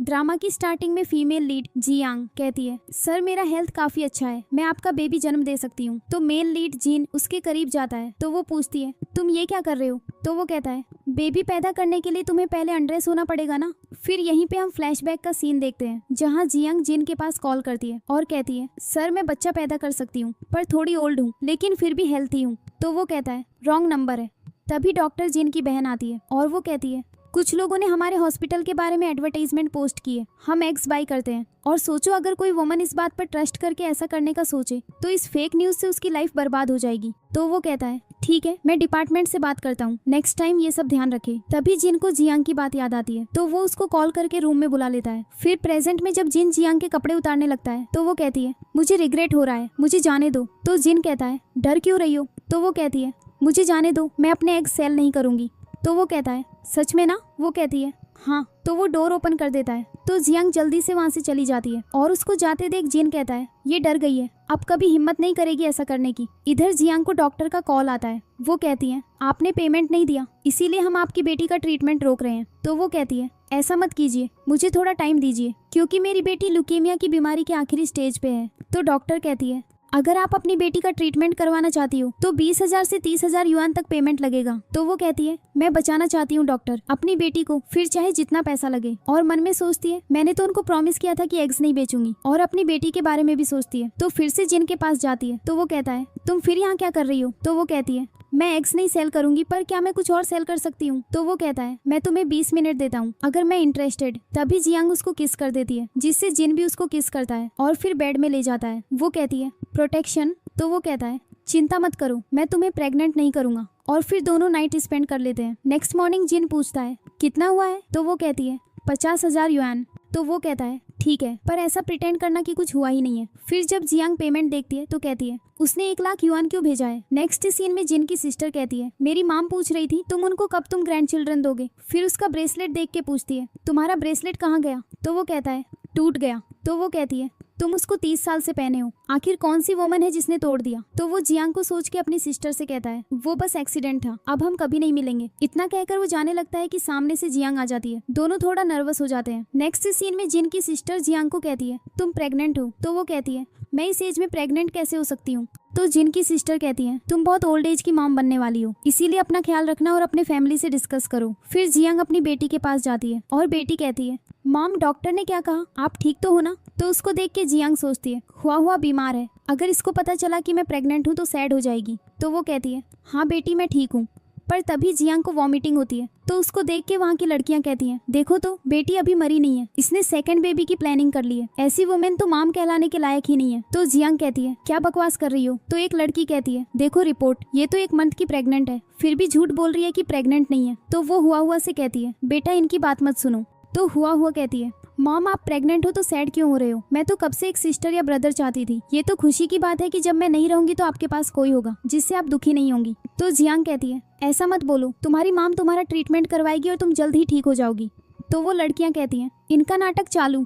Drama की starting में female lead Jiang कहती है, सर मेरा हेल्थ काफी अच्छा है, मैं आपका बेबी जन्म दे सकती हूँ। तो मेल लीड जीन उसके करीब जाता है तो वो पूछती है, तुम ये क्या कर रहे हो? तो वो कहता है, बेबी पैदा करने के लिए तुम्हें पहले अनड्रेस होना पड़ेगा ना। फिर यहीं पे हम फ्लैशबैक का सीन देखते हैं जहाँ जियांग जिन के पास कॉल करती है और कहती है, सर मैं बच्चा पैदा कर सकती हूँ पर थोड़ी ओल्ड हूँ लेकिन फिर भी हेल्थी हूँ। तो वो कहता है, रॉन्ग नंबर है। तभी डॉक्टर जिन की बहन आती है और वो कहती है, कुछ लोगों ने हमारे हॉस्पिटल के बारे में एडवर्टाइजमेंट पोस्ट की है, हम एग्स बाई करते हैं और सोचो अगर कोई वुमन इस बात पर ट्रस्ट करके ऐसा करने का सोचे तो इस फेक न्यूज से उसकी लाइफ बर्बाद हो जाएगी। तो वो कहता है, ठीक है मैं डिपार्टमेंट से बात करता हूँ, नेक्स्ट टाइम ये सब ध्यान रखे। तभी जिन को जियांग की बात याद आती है तो वो उसको कॉल करके रूम में बुला लेता है। फिर प्रेजेंट में जब जिन जियांग के कपड़े उतारने लगता है तो वो कहती है, मुझे रिग्रेट हो रहा है, मुझे जाने दो। तो जिन कहता है, डर क्यों रही हो? तो वो कहती है, मुझे जाने दो, मैं अपने एग सेल नहीं करूंगी। तो वो कहता है, सच में ना? वो कहती है, हाँ। तो वो डोर ओपन कर देता है तो जियांग जल्दी से वहाँ से चली जाती है और उसको जाते देख जिन कहता है, ये डर गई है, अब कभी हिम्मत नहीं करेगी ऐसा करने की। इधर जियांग को डॉक्टर का कॉल आता है, वो कहती है, आपने पेमेंट नहीं दिया इसीलिए हम आपकी बेटी का ट्रीटमेंट रोक रहे हैं। तो वो कहती है, ऐसा मत कीजिए, मुझे थोड़ा टाइम दीजिए क्योंकि मेरी बेटी ल्यूकेमिया की बीमारी के आखिरी स्टेज पे है। तो डॉक्टर कहती है, अगर आप अपनी बेटी का ट्रीटमेंट करवाना चाहती हो तो 20,000 से 30,000 युआन तक पेमेंट लगेगा। तो वो कहती है, मैं बचाना चाहती हूँ डॉक्टर अपनी बेटी को, फिर चाहे जितना पैसा लगे। और मन में सोचती है, मैंने तो उनको प्रॉमिस किया था कि एग्स नहीं बेचूंगी। और अपनी बेटी के बारे में भी सोचती है। तो फिर से जिन के पास जाती है तो वो कहता है, तुम फिर यहाँ क्या कर रही हो? तो वो कहती है, मैं एग्स नहीं सेल करूंगी पर क्या मैं कुछ और सेल कर सकती हूँ? तो वो कहता है, मैं तुम्हें 20 मिनट देता हूँ अगर मैं इंटरेस्टेड। तभी जियांग उसको किस कर देती है जिससे जिन भी उसको किस करता है और फिर बेड में ले जाता है। वो कहती है, प्रोटेक्शन। तो वो कहता है, चिंता मत करो, मैं तुम्हें प्रेग्नेंट नहीं करूंगा। और फिर दोनों नाइट स्पेंड कर लेते हैं। नेक्स्ट मॉर्निंग जिन पूछता है, कितना हुआ है? तो वो कहती है, 50,000 युआन। तो वो कहता है, ठीक है पर ऐसा प्रिटेंड करना कि कुछ हुआ ही नहीं है। फिर जब जियांग पेमेंट देखती है तो कहती है, उसने 1,00,000 युआन क्यों भेजा है? नेक्स्ट सीन में जिन की सिस्टर कहती है, मेरी माम पूछ रही थी तुम उनको कब तुम ग्रैंड चिल्ड्रन दोगे। फिर उसका ब्रेसलेट देख के पूछती है, तुम्हारा ब्रेसलेट कहाँ गया? तो वो कहता है, टूट गया। तो वो कहती है, तुम उसको 30 साल से पहने हो, आखिर कौन सी वुमन है जिसने तोड़ दिया? तो वो जियांग को सोच के अपनी सिस्टर से कहता है, वो बस एक्सीडेंट था, अब हम कभी नहीं मिलेंगे। इतना कहकर वो जाने लगता है कि सामने से जियांग आ जाती है। दोनों थोड़ा नर्वस हो जाते हैं। नेक्स्ट सीन में जिन की सिस्टर जियांग को कहती है, तुम प्रेग्नेंट हो? तो वो कहती है, मैं इस एज में प्रेग्नेंट कैसे हो सकती हूँ? तो जिन की सिस्टर कहती है, तुम बहुत ओल्ड एज की मॉम बनने वाली हो, इसीलिए अपना ख्याल रखना और अपने फैमिली से डिस्कस करो। फिर जियांग अपनी बेटी के पास जाती है और बेटी कहती है, मॉम डॉक्टर ने क्या कहा, आप ठीक तो हो ना? तो उसको देख के जियांग सोचती है, हुआ बीमार है, अगर इसको पता चला कि मैं प्रेग्नेंट हूँ तो सैड हो जाएगी। तो वो कहती है, हाँ बेटी मैं ठीक हूँ। पर तभी जियांग को वॉमिटिंग होती है तो उसको देख के वहाँ की लड़कियां कहती हैं, देखो तो बेटी अभी मरी नहीं है, इसने सेकंड बेबी की प्लानिंग कर ली है, ऐसी वुमेन तो माम कहलाने के लायक ही नहीं है। तो जियांग कहती है, क्या बकवास कर रही हो? तो एक लड़की कहती है, देखो रिपोर्ट, ये तो 1 मंथ की प्रेग्नेंट है, फिर भी झूठ बोल रही है कि प्रेग्नेंट नहीं है। तो वो हुआ से कहती है, बेटा इनकी बात मत सुनो। तो हुआ कहती है, मॉम आप प्रेग्नेंट हो तो सैड क्यों हो रहे हो? मैं तो कब से एक सिस्टर या ब्रदर चाहती थी। ये तो खुशी की बात है कि जब मैं नहीं रहूंगी तो आपके पास कोई होगा जिससे आप दुखी नहीं होंगी। तो जियांग कहती है, ऐसा मत बोलो, तुम्हारी माम तुम्हारा ट्रीटमेंट करवाएगी और तुम जल्द ही ठीक हो जाओगी। तो वो लड़कियां कहती हैं, इनका नाटक चालू।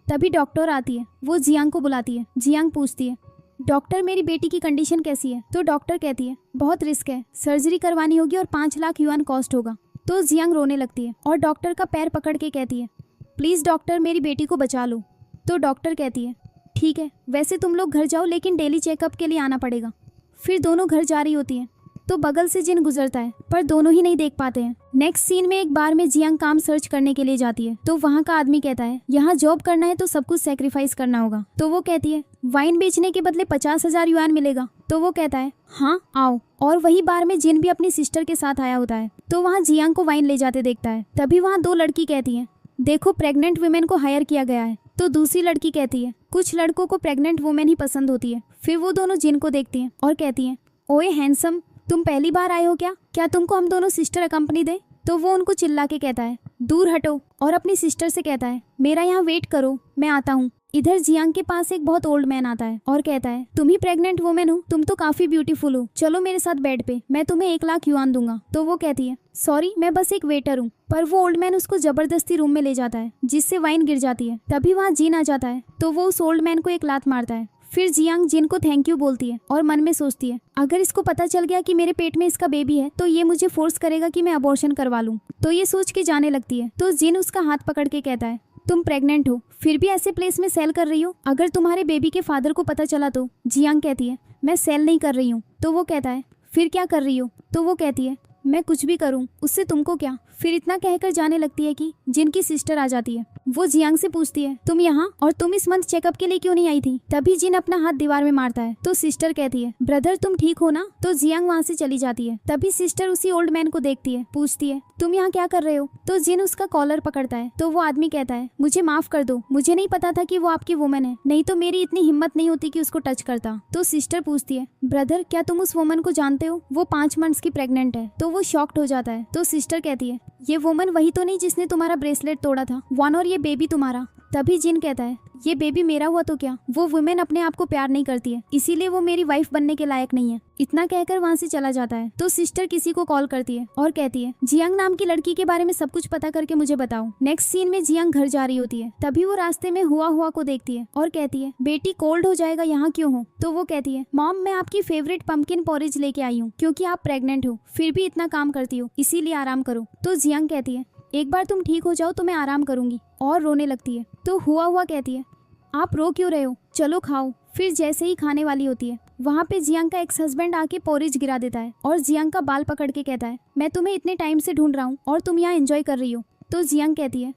तभी डॉक्टर आती है, वो जियांग को बुलाती है। जियांग पूछती है, डॉक्टर मेरी बेटी की कंडीशन कैसी है? तो डॉक्टर कहती है, बहुत रिस्क है, सर्जरी करवानी होगी और 5,00,000 युआन कॉस्ट होगा। तो जियांग रोने लगती है और डॉक्टर का पैर पकड़ के कहती है, प्लीज डॉक्टर मेरी बेटी को बचा लो। तो डॉक्टर कहती है, ठीक है, वैसे तुम लोग घर जाओ लेकिन डेली चेकअप के लिए आना पड़ेगा। फिर दोनों घर जा रही होती हैं तो बगल से जिन गुजरता है पर दोनों ही नहीं देख पाते हैं। नेक्स्ट सीन में एक बार में जियांग काम सर्च करने के लिए जाती है तो वहाँ का आदमी कहता है, यहाँ जॉब करना है तो सब कुछ सेक्रीफाइस करना होगा। तो वो कहती है, वाइन बेचने के बदले 50,000 युआन मिलेगा। तो वो कहता है, हाँ आओ। और वही बार में जिन भी अपनी सिस्टर के साथ आया होता है तो वहाँ जियांग को वाइन ले जाते देखता है। तभी वहाँ 2 लड़की कहती है, देखो प्रेग्नेंट वुमेन को हायर किया गया है। तो दूसरी लड़की कहती है, कुछ लड़कों को प्रेग्नेंट वुमेन ही पसंद होती है। फिर वो दोनों जिन को देखती हैं और कहती हैं, ओए हैंडसम, तुम पहली बार आए हो क्या तुमको हम दोनों सिस्टर कंपनी दे? तो वो उनको चिल्ला के कहता है, दूर हटो। और अपनी सिस्टर से कहता है, मेरा यहाँ वेट करो, मैं आता हूँ। इधर जियांग के पास एक बहुत ओल्ड मैन आता है और कहता है, तुम ही प्रेग्नेंट वुमेन हो, तुम तो काफी ब्यूटीफुल हो, चलो मेरे साथ बेड पे, मैं तुम्हें 1,00,000 युआन दूंगा। तो वो कहती है, सॉरी मैं बस एक वेटर हूँ। पर वो ओल्ड मैन उसको जबरदस्ती रूम में ले जाता है जिससे वाइन गिर जाती है। तभी वहाँ जिन आ जाता है तो वो उस ओल्ड मैन को एक लात मारता है। फिर जियांग जिन को थैंक यू बोलती है और मन में सोचती है, अगर इसको पता चल गया कि मेरे पेट में इसका बेबी है तो ये मुझे फोर्स करेगा कि मैं अबॉर्शन करवा लूं। तो ये सोच के जाने लगती है तो जिन उसका हाथ पकड़ के कहता है, तुम प्रेग्नेंट हो, फिर भी ऐसे प्लेस में सेल कर रही हो, अगर तुम्हारे बेबी के फादर को पता चला तो? जियांग कहती है मैं सेल नहीं कर रही हूँ। तो वो कहता है फिर क्या कर रही हो? तो वो कहती है मैं कुछ भी करूँ, उससे तुमको क्या। फिर इतना कहकर जाने लगती है कि जिन की सिस्टर आ जाती है। वो जियांग से पूछती है तुम यहाँ, और तुम इस मंथ चेकअप के लिए क्यों नहीं आई थी? तभी जिन अपना हाथ दीवार में मारता है। तो सिस्टर कहती है ब्रदर तुम ठीक हो ना? तो जियांग वहाँ से चली जाती है। तभी सिस्टर उसी ओल्ड मैन को देखती है, पूछती है तुम यहाँ क्या कर रहे हो? तो जिन उसका कॉलर पकड़ता है। तो वो आदमी कहता है मुझे माफ कर दो, मुझे नहीं पता था कि वो आपकी वुमन है, नहीं तो मेरी इतनी हिम्मत नहीं होती कि उसको टच करता। तो सिस्टर पूछती है ब्रदर क्या तुम उस वुमन को जानते हो? वो 5 मंथ्स की प्रेग्नेंट है। तो वो शॉक्ड हो जाता है। तो सिस्टर कहती है ये वुमन वही तो नहीं जिसने तुम्हारा ब्रेसलेट तोड़ा था? वन और ये बेबी तुम्हारा? तभी जिन कहता है ये बेबी मेरा हुआ तो क्या? वो वुमेन अपने आप को प्यार नहीं करती है, इसीलिए वो मेरी वाइफ बनने के लायक नहीं है। इतना कहकर वहाँ से चला जाता है। तो सिस्टर किसी को कॉल करती है और कहती है जियांग नाम की लड़की के बारे में सब कुछ पता करके मुझे बताओ। नेक्स्ट सीन में जियांग घर जा रही होती है। तभी वो रास्ते में हुआ को देखती है और कहती है बेटी कोल्ड हो जाएगा, यहाँ क्यों हो? तो वो कहती है मॉम मैं आपकी फेवरेट पंपकिन पॉरेज लेके आई हूँ, क्योंकि आप प्रेग्नेंट हो फिर भी इतना काम करती हो, इसीलिए आराम करो। तो जियांग कहती है एक बार तुम ठीक हो जाओ तो मैं आराम करूंगी, और रोने लगती है। तो हुआ कहती है आप रो क्यों रहे हो, चलो खाओ। फिर जैसे ही खाने वाली होती है वहाँ पे जियांग का एक्स हस्बैंड आके पोरिज गिरा देता है और जियांग का बाल पकड़ के कहता है मैं तुम्हें इतने टाइम से ढूंढ रहा हूँ और तुम यहाँ एंजॉय कर रही हो। तो जियांग कहती है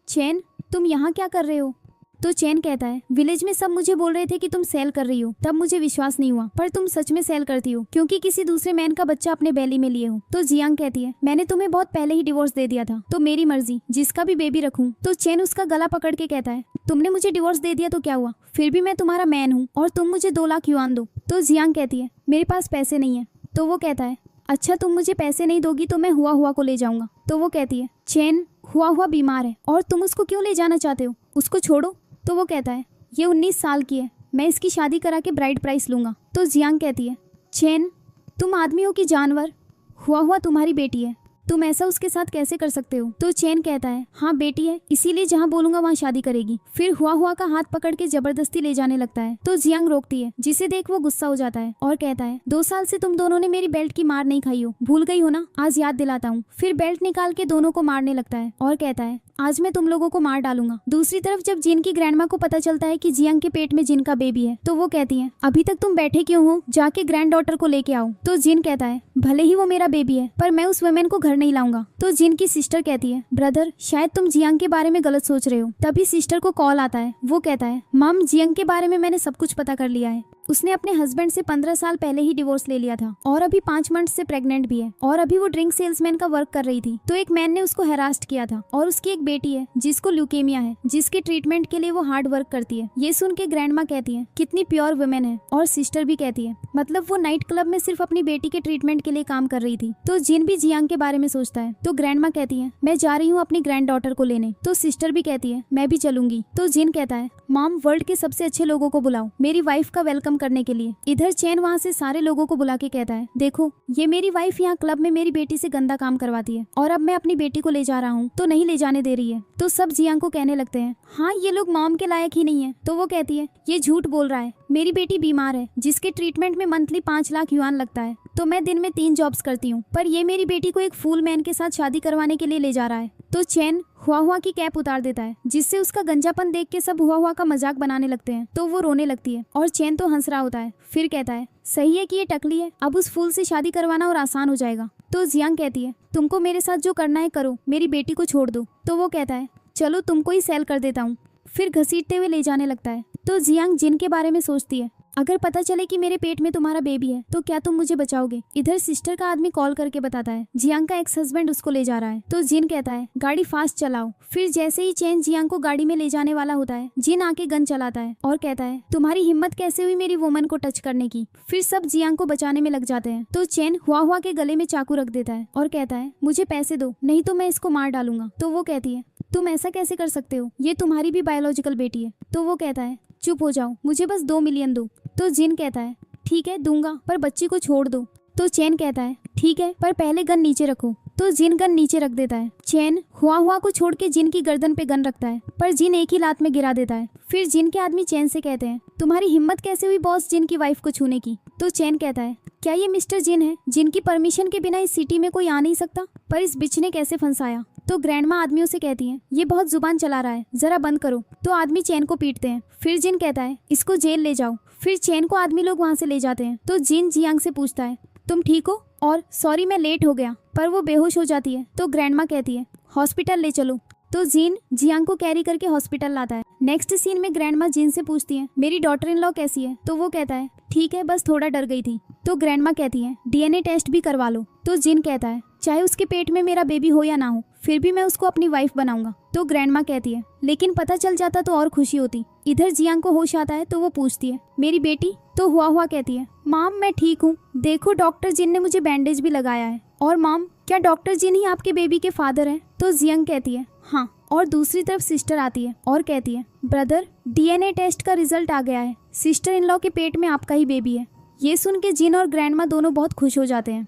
चैन तुम यहाँ क्या कर रहे हो? तो चैन कहता है विलेज में सब मुझे बोल रहे थे कि तुम सेल कर रही हो, तब मुझे विश्वास नहीं हुआ, पर तुम सच में सेल करती हो क्योंकि किसी दूसरे मैन का बच्चा अपने बेली में लिए हो। तो जियांग कहती है मैंने तुम्हें बहुत पहले ही डिवोर्स दे दिया था, तो मेरी मर्जी जिसका भी बेबी रखूं। तो चैन उसका गला पकड़ के कहता है तुमने मुझे डिवोर्स दे दिया तो क्या हुआ, फिर भी मैं तुम्हारा मैन हूँ और तुम मुझे 2 लाख युआन दो। तो जियांग कहती है मेरे पास पैसे नहीं है। तो वो कहता है अच्छा तुम मुझे पैसे नहीं दोगी तो मैं हुआ को ले जाऊंगा। तो वो कहती है चैन हुआ बीमार है और तुम उसको क्यों ले जाना चाहते हो, उसको छोड़ो। तो वो कहता है ये 19 साल की है, मैं इसकी शादी करा के ब्राइड प्राइस लूंगा। तो जियांग कहती है चैन तुम आदमी हो कि जानवर? हुआ तुम्हारी बेटी है, तुम ऐसा उसके साथ कैसे कर सकते हो? तो चैन कहता है हाँ बेटी है, इसीलिए जहाँ बोलूंगा वहाँ शादी करेगी। फिर हुआ का हाथ पकड़ के जबरदस्ती ले जाने लगता है। तो जियांग रोकती है, जिसे देख वो गुस्सा हो जाता है और कहता है 2 साल से तुम दोनों ने मेरी बेल्ट की मार नहीं खाई हो, भूल गई हो ना, आज याद दिलाता हूँ। फिर बेल्ट निकाल के दोनों को मारने लगता है और कहता है आज मैं तुम लोगों को मार डालूंगा। दूसरी तरफ जब जिन की ग्रैंडमा को पता चलता है कि जियांग के पेट में जिन का बेबी है, तो वो कहती है अभी तक तुम बैठे क्यों हो, जाके ग्रैंड डॉटर को लेके आओ। तो जिन कहता है भले ही वो मेरा बेबी है, पर मैं उस वुमेन को घर नहीं लाऊंगा। तो जिन की सिस्टर कहती है ब्रदर शायद तुम जियांग के बारे में गलत सोच रहे हो। तभी सिस्टर को कॉल आता है। वो कहता है मम जियांग के बारे में मैंने सब कुछ पता कर लिया है, उसने अपने हस्बैंड से 15 साल पहले ही डिवोर्स ले लिया था और अभी 5 मंथ से प्रेग्नेंट भी है, और अभी वो ड्रिंक सेल्समैन का वर्क कर रही थी। तो एक मैन ने उसको हैरास्ट किया था और उसकी एक बेटी है जिसको ल्यूकेमिया है, जिसके ट्रीटमेंट के लिए वो हार्ड वर्क करती है। ये सुन के ग्रैंडमा कहती है कितनी प्योर वुमेन है, और सिस्टर भी कहती है मतलब वो नाइट क्लब में सिर्फ अपनी बेटी के ट्रीटमेंट के लिए काम कर रही थी। तो जिन भी जियांग के बारे में सोचता है। तो ग्रैंडमा कहती है मैं जा रही हूँ अपनी ग्रैंड डॉटर को लेने। तो सिस्टर भी कहती है मैं भी चलूंगी। तो जिन कहता है मॉम वर्ल्ड के सबसे अच्छे लोगों को बुलाओ मेरी वाइफ का वेलकम करने के लिए। इधर चैन वहाँ से सारे लोगों को बुला के कहता है देखो ये मेरी वाइफ यहाँ क्लब में मेरी बेटी से गंदा काम करवाती है, और अब मैं अपनी बेटी को ले जा रहा हूँ तो नहीं ले जाने दे रही है। तो सब जियांग को कहने लगते हैं हाँ ये लोग मॉम के लायक ही नहीं है। तो वो कहती है ये झूठ बोल रहा है, मेरी बेटी बीमार है जिसके ट्रीटमेंट में मंथली 5 लाख युआन लगता है, तो मैं दिन में 3 जॉब्स करती हूँ, पर ये मेरी बेटी को एक फूल मैन के साथ शादी करवाने के लिए ले जा रहा है। तो चैन हुआ की कैप उतार देता है, जिससे उसका गंजापन देख के सब हुआ का मजाक बनाने लगते हैं। तो वो रोने लगती है और चैन तो हंस रहा होता है। फिर कहता है सही है कि ये टकली है, अब उस फूल से शादी करवाना और आसान हो जाएगा। तो जियांग कहती है तुमको मेरे साथ जो करना है करो, मेरी बेटी को छोड़ दो। तो वो कहता है चलो तुमको ही सेल कर देता हूँ। फिर घसीटते हुए ले जाने लगता है। तो जियांग जिन के बारे में सोचती है अगर पता चले कि मेरे पेट में तुम्हारा बेबी है तो क्या तुम मुझे बचाओगे। इधर सिस्टर का आदमी कॉल करके बताता है जियांग का एक्स हस्बैंड उसको ले जा रहा है। तो जिन कहता है गाड़ी फास्ट चलाओ। फिर जैसे ही चैन जियांग को गाड़ी में ले जाने वाला होता है, जिन आके गन चलाता है और कहता है तुम्हारी हिम्मत कैसे हुई मेरी वुमन को टच करने की। फिर सब जियांग को बचाने में लग जाते हैं। तो चैन हुआ के गले में चाकू रख देता है और कहता है मुझे पैसे दो, नहीं तो मैं इसको मार डालूंगा। तो वो कहती है तुम ऐसा कैसे कर सकते हो, ये तुम्हारी भी बायोलॉजिकल बेटी है। तो वो कहता है चुप हो जाओ, मुझे बस 2 मिलियन दो। तो जिन कहता है ठीक है दूंगा, पर बच्ची को छोड़ दो। तो चैन कहता है ठीक है, पर पहले गन नीचे रखो। तो जिन गन नीचे रख देता है। चैन हुआ को छोड़ के जिन की गर्दन पे गन रखता है, पर जिन एक ही लात में गिरा देता है। फिर जिन के आदमी चैन से कहते हैं तुम्हारी हिम्मत कैसे हुई बॉस जिन की वाइफ को छूने की। तो चैन कहता है क्या ये मिस्टर जिन है जिनकी परमिशन के बिना इस सिटी में कोई आ नहीं सकता, पर इस बिच ने कैसे फंसाया। तो ग्रैंडमा आदमियों से कहती है ये बहुत जुबान चला रहा है, जरा बंद करो। तो आदमी चैन को पीटते हैं। फिर जिन कहता है इसको जेल ले जाओ। फिर चैन को आदमी लोग वहाँ से ले जाते हैं। तो जिन जियांग से पूछता है तुम ठीक हो, और सॉरी मैं लेट हो गया, पर वो बेहोश हो जाती है। तो ग्रैंडमा कहती है हॉस्पिटल ले चलो। तो जिन जियांग को कैरी करके हॉस्पिटल लाता है। नेक्स्ट सीन में ग्रैंडमा जिन से पूछती है मेरी डॉटर इन लॉ कैसी है। तो वो कहता है ठीक है, बस थोड़ा डर गई थी। तो ग्रैंडमा कहती है डीएनए टेस्ट भी करवा लो। तो जिन कहता है चाहे उसके पेट में मेरा बेबी हो या ना हो, फिर भी मैं उसको अपनी वाइफ बनाऊंगा। तो ग्रैंडमा कहती है लेकिन पता चल जाता तो और खुशी होती। इधर जियांग को होश आता है तो वो पूछती है मेरी बेटी। तो हुआ कहती है माम मैं ठीक हूँ, देखो डॉक्टर जिन ने मुझे बैंडेज भी लगाया है। और माम क्या डॉक्टर जिन ही आपके बेबी के फादर हैं? तो जियांग कहती है हाँ। और दूसरी तरफ सिस्टर आती है और कहती है ब्रदर डीएनए टेस्ट का रिजल्ट आ गया है, सिस्टर इन लॉ के पेट में आपका ही बेबी है। ये सुन के जिन और ग्रैंडमा दोनों बहुत खुश हो जाते हैं।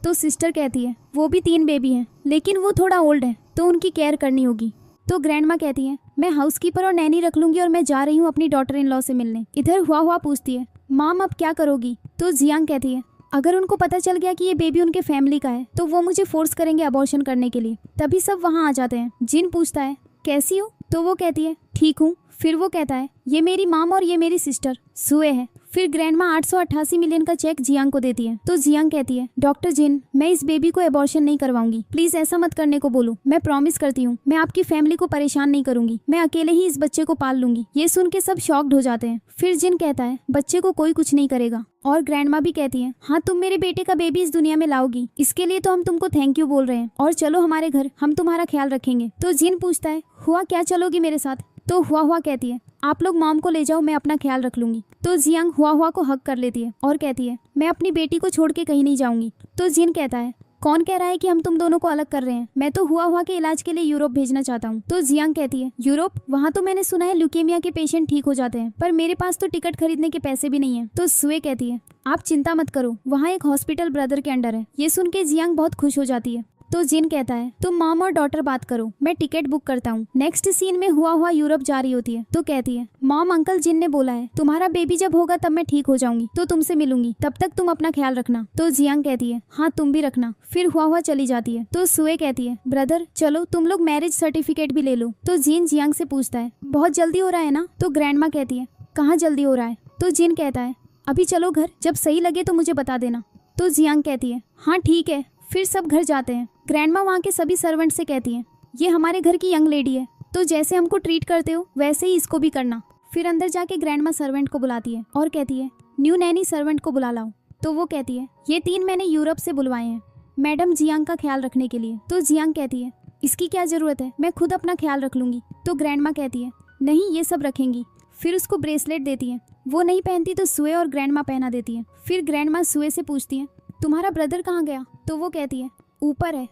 तो सिस्टर कहती है वो भी 3 बेबी हैं, लेकिन वो थोड़ा ओल्ड है तो उनकी केयर करनी होगी। तो ग्रैंडमा कहती है मैं हाउसकीपर और नैनी रख लूंगी और मैं जा रही हूँ अपनी डॉटर इन लॉ से मिलने। इधर हुआ पूछती है माम अब क्या करोगी? तो जियांग कहती है अगर उनको पता चल गया कि ये बेबी उनके फैमिली का है तो वो मुझे फोर्स करेंगे अबॉर्शन करने के लिए। तभी सब वहाँ आ जाते हैं। जिन पूछता है कैसी हो? तो वो कहती है ठीक हूँ। फिर वो कहता है ये मेरी माम और ये मेरी सिस्टर सुए है। फिर ग्रैंडमा 888 मिलियन का चेक जियांग को देती है। तो जियांग कहती है डॉक्टर जिन मैं इस बेबी को एबॉर्शन नहीं करवाऊंगी, प्लीज ऐसा मत करने को बोलो, मैं प्रॉमिस करती हूँ मैं आपकी फैमिली को परेशान नहीं करूंगी, मैं अकेले ही इस बच्चे को पाल लूंगी। ये सुन के सब शॉक्ड हो जाते हैं। फिर जिन कहता है बच्चे को कोई कुछ नहीं करेगा। और ग्रैंडमा भी कहती है हाँ तुम मेरे बेटे का बेबी इस दुनिया में लाओगी, इसके लिए तो हम तुमको थैंक यू बोल रहे हैं, और चलो हमारे घर, हम तुम्हारा ख्याल रखेंगे। तो जिन पूछता है हुआ क्या चलोगी मेरे साथ? तो हुआ कहती है आप लोग मॉम को ले जाओ, मैं अपना ख्याल रख लूंगी। तो जियांग हुआ को हक कर लेती है और कहती है मैं अपनी बेटी को छोड़ के कहीं नहीं जाऊंगी। तो जिन कहता है कौन कह रहा है कि हम तुम दोनों को अलग कर रहे हैं, मैं तो हुआ के इलाज के लिए यूरोप भेजना चाहता हूँ। तो जियांग कहती है यूरोप? वहाँ तो मैंने सुना है ल्यूकेमिया के पेशेंट ठीक हो जाते हैं, पर मेरे पास तो टिकट खरीदने के पैसे भी नहीं है। तो सुए कहती है आप चिंता मत करो, वहाँ एक हॉस्पिटल ब्रदर के अंडर है। ये सुन के जियांग बहुत खुश हो जाती है। तो जिन कहता है तुम मॉम और डॉटर बात करो, मैं टिकट बुक करता हूँ। नेक्स्ट सीन में हुआ यूरोप जा रही होती है। तो कहती है मॉम अंकल जिन ने बोला है तुम्हारा बेबी जब होगा तब मैं ठीक हो जाऊंगी, तो तुमसे मिलूंगी, तब तक तुम अपना ख्याल रखना। तो जियांग कहती है हाँ तुम भी रखना। फिर हुआ चली जाती है। तो सुए कहती है ब्रदर चलो तुम लोग मैरिज सर्टिफिकेट भी ले लो। तो जिन जियांग से पूछता है बहुत जल्दी हो रहा है ना? तो ग्रैंडमा कहती है कहाँ जल्दी हो रहा है? तो जिन कहता है अभी चलो घर, जब सही लगे तो मुझे बता देना। तो जियांग कहती है हाँ ठीक है। फिर सब घर जाते हैं। ग्रैंडमा वहाँ के सभी सर्वेंट से कहती है ये हमारे घर की यंग लेडी है, तो जैसे हमको ट्रीट करते हो वैसे ही इसको भी करना। फिर अंदर जाके ग्रैंडमा सर्वेंट को बुलाती है और कहती है न्यू नैनी सर्वेंट को बुला लाओ। तो वो कहती है ये 3 मैंने यूरोप से बुलवाए हैं मैडम जियांग का ख्याल रखने के लिए। तो जियांग कहती है इसकी क्या जरूरत है, मैं खुद अपना ख्याल रख लूंगी। तो ग्रैंडमा कहती है नहीं ये सब रखेंगी। फिर उसको ब्रेसलेट देती है, वो नहीं पहनती तो सुए और ग्रैंडमा पहना देती है। फिर ग्रैंडमा सुए से पूछती है तुम्हारा ब्रदर कहाँ गया? तो वो कहती है ऊपर है।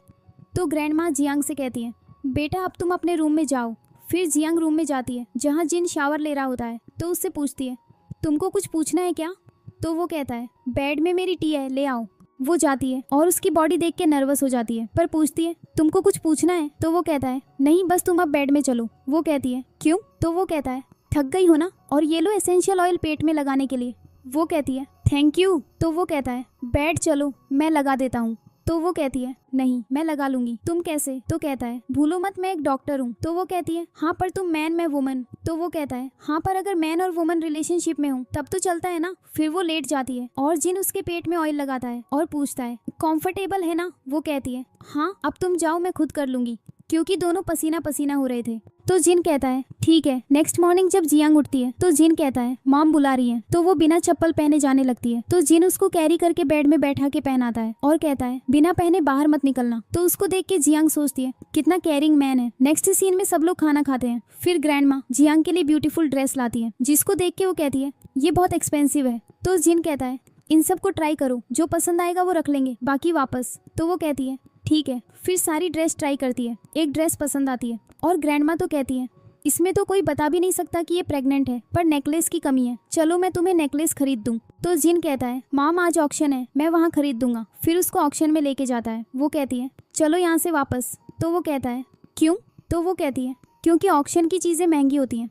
तो ग्रैंडमा जियांग से कहती है बेटा अब तुम अपने रूम में जाओ। फिर जियांग रूम में जाती है जहाँ जिन शावर ले रहा होता है। तो उससे पूछती है तुमको कुछ पूछना है क्या? तो वो कहता है बेड में मेरी टी है, ले आओ। वो जाती है और उसकी बॉडी देख के नर्वस हो जाती है, पर पूछती है तुमको कुछ पूछना है? तो वो कहता है नहीं बस तुम अब बेड में चलो। वो कहती है क्यों? तो वो कहता है थक गई हो ना, और ये लो एसेंशियल ऑयल पेट में लगाने के लिए। वो कहती है थैंक यू। तो वो कहता है बेड चलो मैं लगा देता हूँ। तो वो कहती है नहीं मैं लगा लूंगी, तुम कैसे? तो कहता है भूलो मत मैं एक डॉक्टर हूँ। तो वो कहती है हाँ पर तुम मैन मैं वुमन। तो वो कहता है हाँ पर अगर मैन और वुमन रिलेशनशिप में हो तब तो चलता है ना। फिर वो लेट जाती है और जिन उसके पेट में ऑयल लगाता है और पूछता है कंफर्टेबल है ना? वो कहती है हाँ अब तुम जाओ मैं खुद कर लूंगी, क्योंकि दोनों पसीना पसीना हो रहे थे। तो जिन कहता है ठीक है। नेक्स्ट मॉर्निंग जब जियांग उठती है तो जिन कहता है मॉम बुला रही है। तो वो बिना चप्पल पहने जाने लगती है। तो जिन उसको कैरी करके बेड में बैठा के पहनाता है और कहता है बिना पहने बाहर मत निकलना। तो उसको देख के जियांग सोचती है कितना केयरिंग मैन है। नेक्स्ट सीन में सब लोग खाना खाते हैं। फिर ग्रैंडमा जियांग के लिए ब्यूटीफुल ड्रेस लाती है, जिसको देख के वो कहती है ये बहुत एक्सपेंसिव है। तो जिन कहता है इन सबको ट्राई करो, जो पसंद आएगा वो रख लेंगे, बाकी वापस। तो वो कहती है ठीक है। फिर सारी ड्रेस ट्राई करती है, एक ड्रेस पसंद आती है और ग्रैंडमा तो कहती है इसमें तो कोई बता भी नहीं सकता कि ये प्रेग्नेंट है, पर नेकलेस की कमी है, चलो मैं तुम्हें नेकलेस खरीद दूं। तो जिन कहता है माम आज ऑक्शन है, मैं वहाँ खरीद दूंगा। फिर उसको ऑक्शन में लेके जाता है। वो कहती है चलो यहाँ से वापस। तो वो कहता है क्यों? तो वो कहती है क्योंकि ऑक्शन की चीज़ें महंगी होती हैं।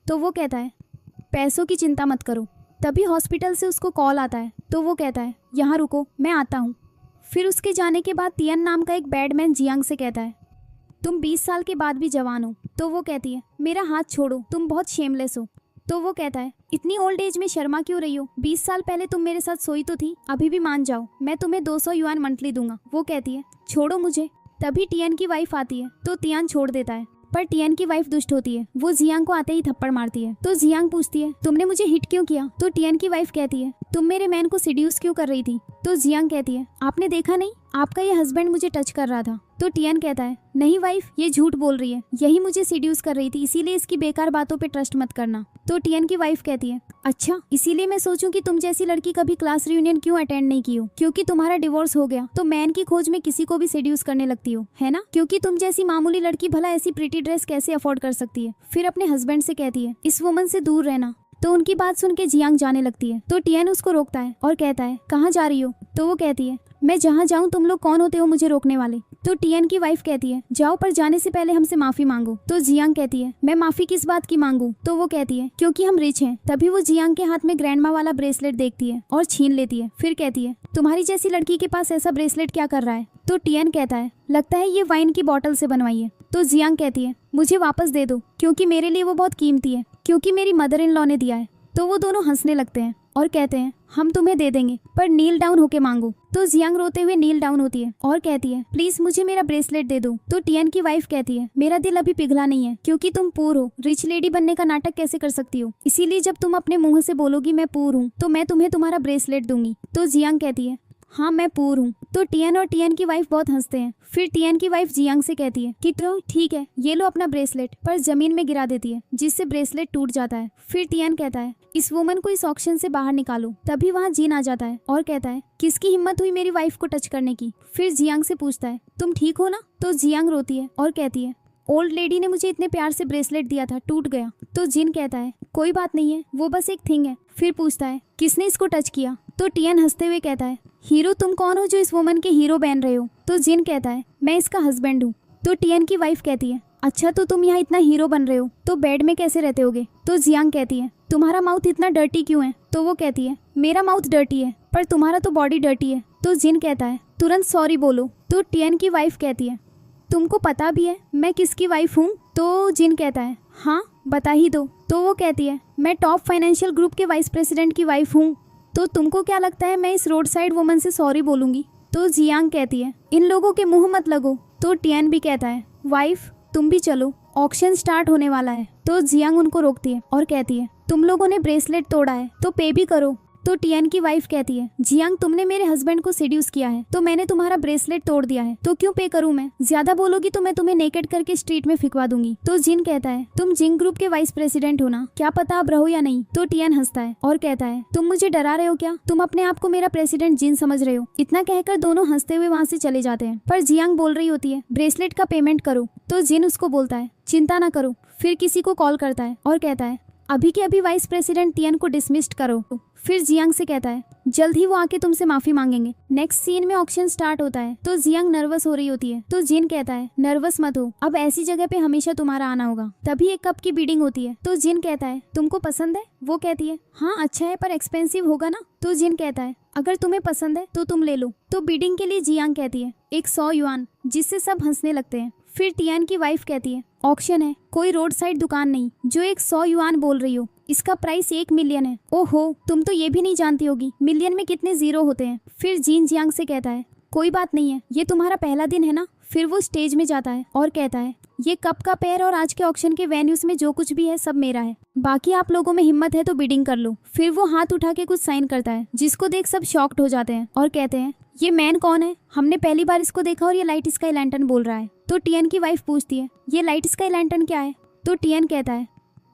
तो वो कहता है पैसों की चिंता मत करो। तभी हॉस्पिटल से उसको कॉल आता है। तो वो कहता है यहाँ रुको मैं आता हूँ। फिर उसके जाने के बाद तियन नाम का एक बैडमैन जियांग से कहता है तुम 20 साल के बाद भी जवान हो। तो वो कहती है मेरा हाथ छोड़ो, तुम बहुत शेमलेस हो। तो वो कहता है इतनी ओल्ड एज में शर्मा क्यों रही हो, 20 साल पहले तुम मेरे साथ सोई तो थी, अभी भी मान जाओ, मैं तुम्हें 200 युआन मंथली दूंगा। वो कहती है छोड़ो मुझे। तभी टियान की वाइफ आती है तो टियान छोड़ देता है, पर टियान की वाइफ दुष्ट होती है, वो जियांग को आते ही थप्पड़ मारती है। तो जियांग पूछती है तुमने मुझे हिट क्यों किया। तो टियान की वाइफ कहती है तुम मेरे मैन को सिड्यूस क्यों कर रही थी। तो जियांग कहती है आपने देखा नहीं, आपका ये हस्बैंड मुझे टच कर रहा था। तो टियान कहता है नहीं वाइफ, ये झूठ बोल रही है, यही मुझे सिड्यूस कर रही थी, इसीलिए इसकी बेकार बातों पे ट्रस्ट मत करना। तो टियान की वाइफ कहती है अच्छा, इसीलिए मैं सोचूं कि तुम जैसी लड़की कभी क्लास रियूनियन क्यों अटेंड नहीं की हो, क्योंकि तुम्हारा डिवोर्स हो गया तो मैन की खोज में किसी को भी सिड्यूस करने लगती हो, है ना। क्योंकि तुम जैसी मामूली लड़की भला ऐसी प्रीटी ड्रेस कैसे अफोर्ड कर सकती है। फिर अपने हस्बैंड से कहती है इस वुमन से दूर रहना। तो उनकी बात सुन के जियांग जाने लगती है। तो टियान उसको रोकता है और कहता है कहाँ जा रही हो। तो वो कहती है मैं जहाँ जाऊँ तुम लोग कौन होते हो मुझे रोकने वाले। तो टियान की वाइफ कहती है जाओ, पर जाने से पहले हमसे माफी मांगो। तो जियांग कहती है मैं माफी किस बात की मांगू। तो वो कहती है क्योंकि हम रिच हैं। तभी वो जियांग के हाथ में ग्रैंडमा वाला ब्रेसलेट देखती है और छीन लेती है। फिर कहती है तुम्हारी जैसी लड़की के पास ऐसा ब्रेसलेट क्या कर रहा है। तो टियान कहता है लगता है ये वाइन की बोतल से बनवाई है। तो जियांग कहती है मुझे वापस दे दो, क्योंकि मेरे लिए वो बहुत कीमती है, क्योंकि मेरी मदर इन लॉ ने दिया है। तो वो दोनों हंसने लगते हैं और कहते हैं हम तुम्हें दे देंगे, पर नील डाउन होके मांगो। तो जियांग रोते हुए नील डाउन होती है और कहती है प्लीज मुझे मेरा ब्रेसलेट दे दो। तो टियान की वाइफ कहती है मेरा दिल अभी पिघला नहीं है, क्योंकि तुम पूर हो, रिच लेडी बनने का नाटक कैसे कर सकती हो, इसीलिए जब तुम अपने मुंह से बोलोगी मैं पूर हूँ तो मैं तुम्हें तुम्हारा ब्रेसलेट दूंगी। तो जियांग कहती है हाँ मैं पूर हूँ। तो टियान और टियान की वाइफ बहुत हंसते हैं। फिर टियान की वाइफ जियांग से कहती है कि तो ठीक है ये लो अपना ब्रेसलेट, पर जमीन में गिरा देती है जिससे ब्रेसलेट टूट जाता है। फिर टियान कहता है इस वुमन को इस ऑक्शन से बाहर निकालो। तभी वहाँ जीन आ जाता है और कहता है किसकी हिम्मत हुई मेरी वाइफ को टच करने की। फिर जियांग से पूछता है तुम ठीक हो ना। तो जियांग रोती है और कहती है ओल्ड लेडी ने मुझे इतने प्यार से ब्रेसलेट दिया था, टूट गया। तो जिन कहता है कोई बात नहीं है, वो बस एक थिंग है। फिर पूछता है किसने इसको टच किया। तो टियान हंसते हुए कहता है हीरो तुम कौन हो जो इस वुमन के हीरो बन रहे हो। तो जिन कहता है मैं इसका हस्बैंड हूँ। तो टियान की वाइफ कहती है अच्छा, तो तुम यहाँ इतना हीरो बन रहे हो तो बेड में कैसे रहते होगे। तो जियांग कहती है तुम्हारा माउथ इतना डर्टी क्यों है। तो वो कहती है मेरा माउथ डर्टी है, पर तुम्हारा तो बॉडी डर्टी है। तो जिन कहता है तुरंत सॉरी बोलो। तो टियान की वाइफ कहती है तुमको पता भी है मैं किसकी वाइफ हूँ। तो जिन कहता है हाँ बता ही दो। तो वो कहती है मैं टॉप फाइनेंशियल ग्रुप के वाइस प्रेसिडेंट की वाइफ हूँ। तो तुमको क्या लगता है मैं इस रोड साइड वुमन से सॉरी बोलूंगी। तो जियांग कहती है इन लोगों के मुंह मत लगो। तो टियान भी कहता है वाइफ तुम भी चलो, ऑक्शन स्टार्ट होने वाला है। तो जियांग उनको रोकती है और कहती है तुम लोगों ने ब्रेसलेट तोड़ा है तो पे भी करो। तो टियान की वाइफ कहती है जियांग तुमने मेरे हस्बैंड को सिड्यूस किया है तो मैंने तुम्हारा ब्रेसलेट तोड़ दिया है, तो क्यों पे करूं मैं, ज्यादा बोलोगी तो मैं तुम्हें नेकेड करके स्ट्रीट में फिकवा दूंगी। तो जिन कहता है तुम जिंग ग्रुप के वाइस प्रेसिडेंट हो ना, क्या पता अब रहो या नहीं। तो टियान हंसता है और कहता है तुम मुझे डरा रहे हो क्या, तुम अपने आप को मेरा प्रेसिडेंट जिन समझ रहे हो। इतना कहकर दोनों हंसते हुए वहाँ से चले जाते हैं, पर जियांग बोल रही होती है ब्रेसलेट का पेमेंट करो। तो जिन उसको बोलता है चिंता ना करो। फिर किसी को कॉल करता है और कहता है अभी के अभी वाइस प्रेसिडेंट टियान को डिसमिस्ड करो। फिर जियांग से कहता है जल्द ही वो आके तुमसे माफी मांगेंगे। नेक्स्ट सीन में ऑक्शन स्टार्ट होता है तो जियांग नर्वस हो रही होती है। तो जिन कहता है नर्वस मत हो, अब ऐसी जगह पे हमेशा तुम्हारा आना होगा। तभी एक कप की बीडिंग होती है। तो जिन कहता है तुमको पसंद है। वो कहती है हाँ अच्छा है, पर एक्सपेंसिव होगा ना। तो जिन कहता है अगर तुम्हें पसंद है तो तुम ले लो। तो बीडिंग के लिए जियांग कहती है 100 युआन, जिससे सब हंसने लगते हैं। फिर टियान की वाइफ कहती है ऑक्शन है, कोई रोड साइड दुकान नहीं जो 100 युआन बोल रही हो, इसका प्राइस 1 मिलियन है। ओहो, तुम तो ये भी नहीं जानती होगी मिलियन में कितने जीरो होते हैं। फिर जिन जियांग से कहता है कोई बात नहीं है, ये तुम्हारा पहला दिन है ना। फिर वो स्टेज में जाता है और कहता है ये कप का पैर और आज के ऑक्शन के वेन्यूज में जो कुछ भी है सब मेरा है, बाकी आप लोगों में हिम्मत है तो बिडिंग कर लो। फिर वो हाथ उठा के कुछ साइन करता है, जिसको देख सब शॉक्ड हो जाते हैं और कहते हैं ये मैन कौन है, हमने पहली बार इसको देखा और ये लाइट स्काई लैंटर्न बोल रहा है। तो टियान की वाइफ पूछती है ये लाइट स्काई लैंटर्न क्या है। तो टियान कहता है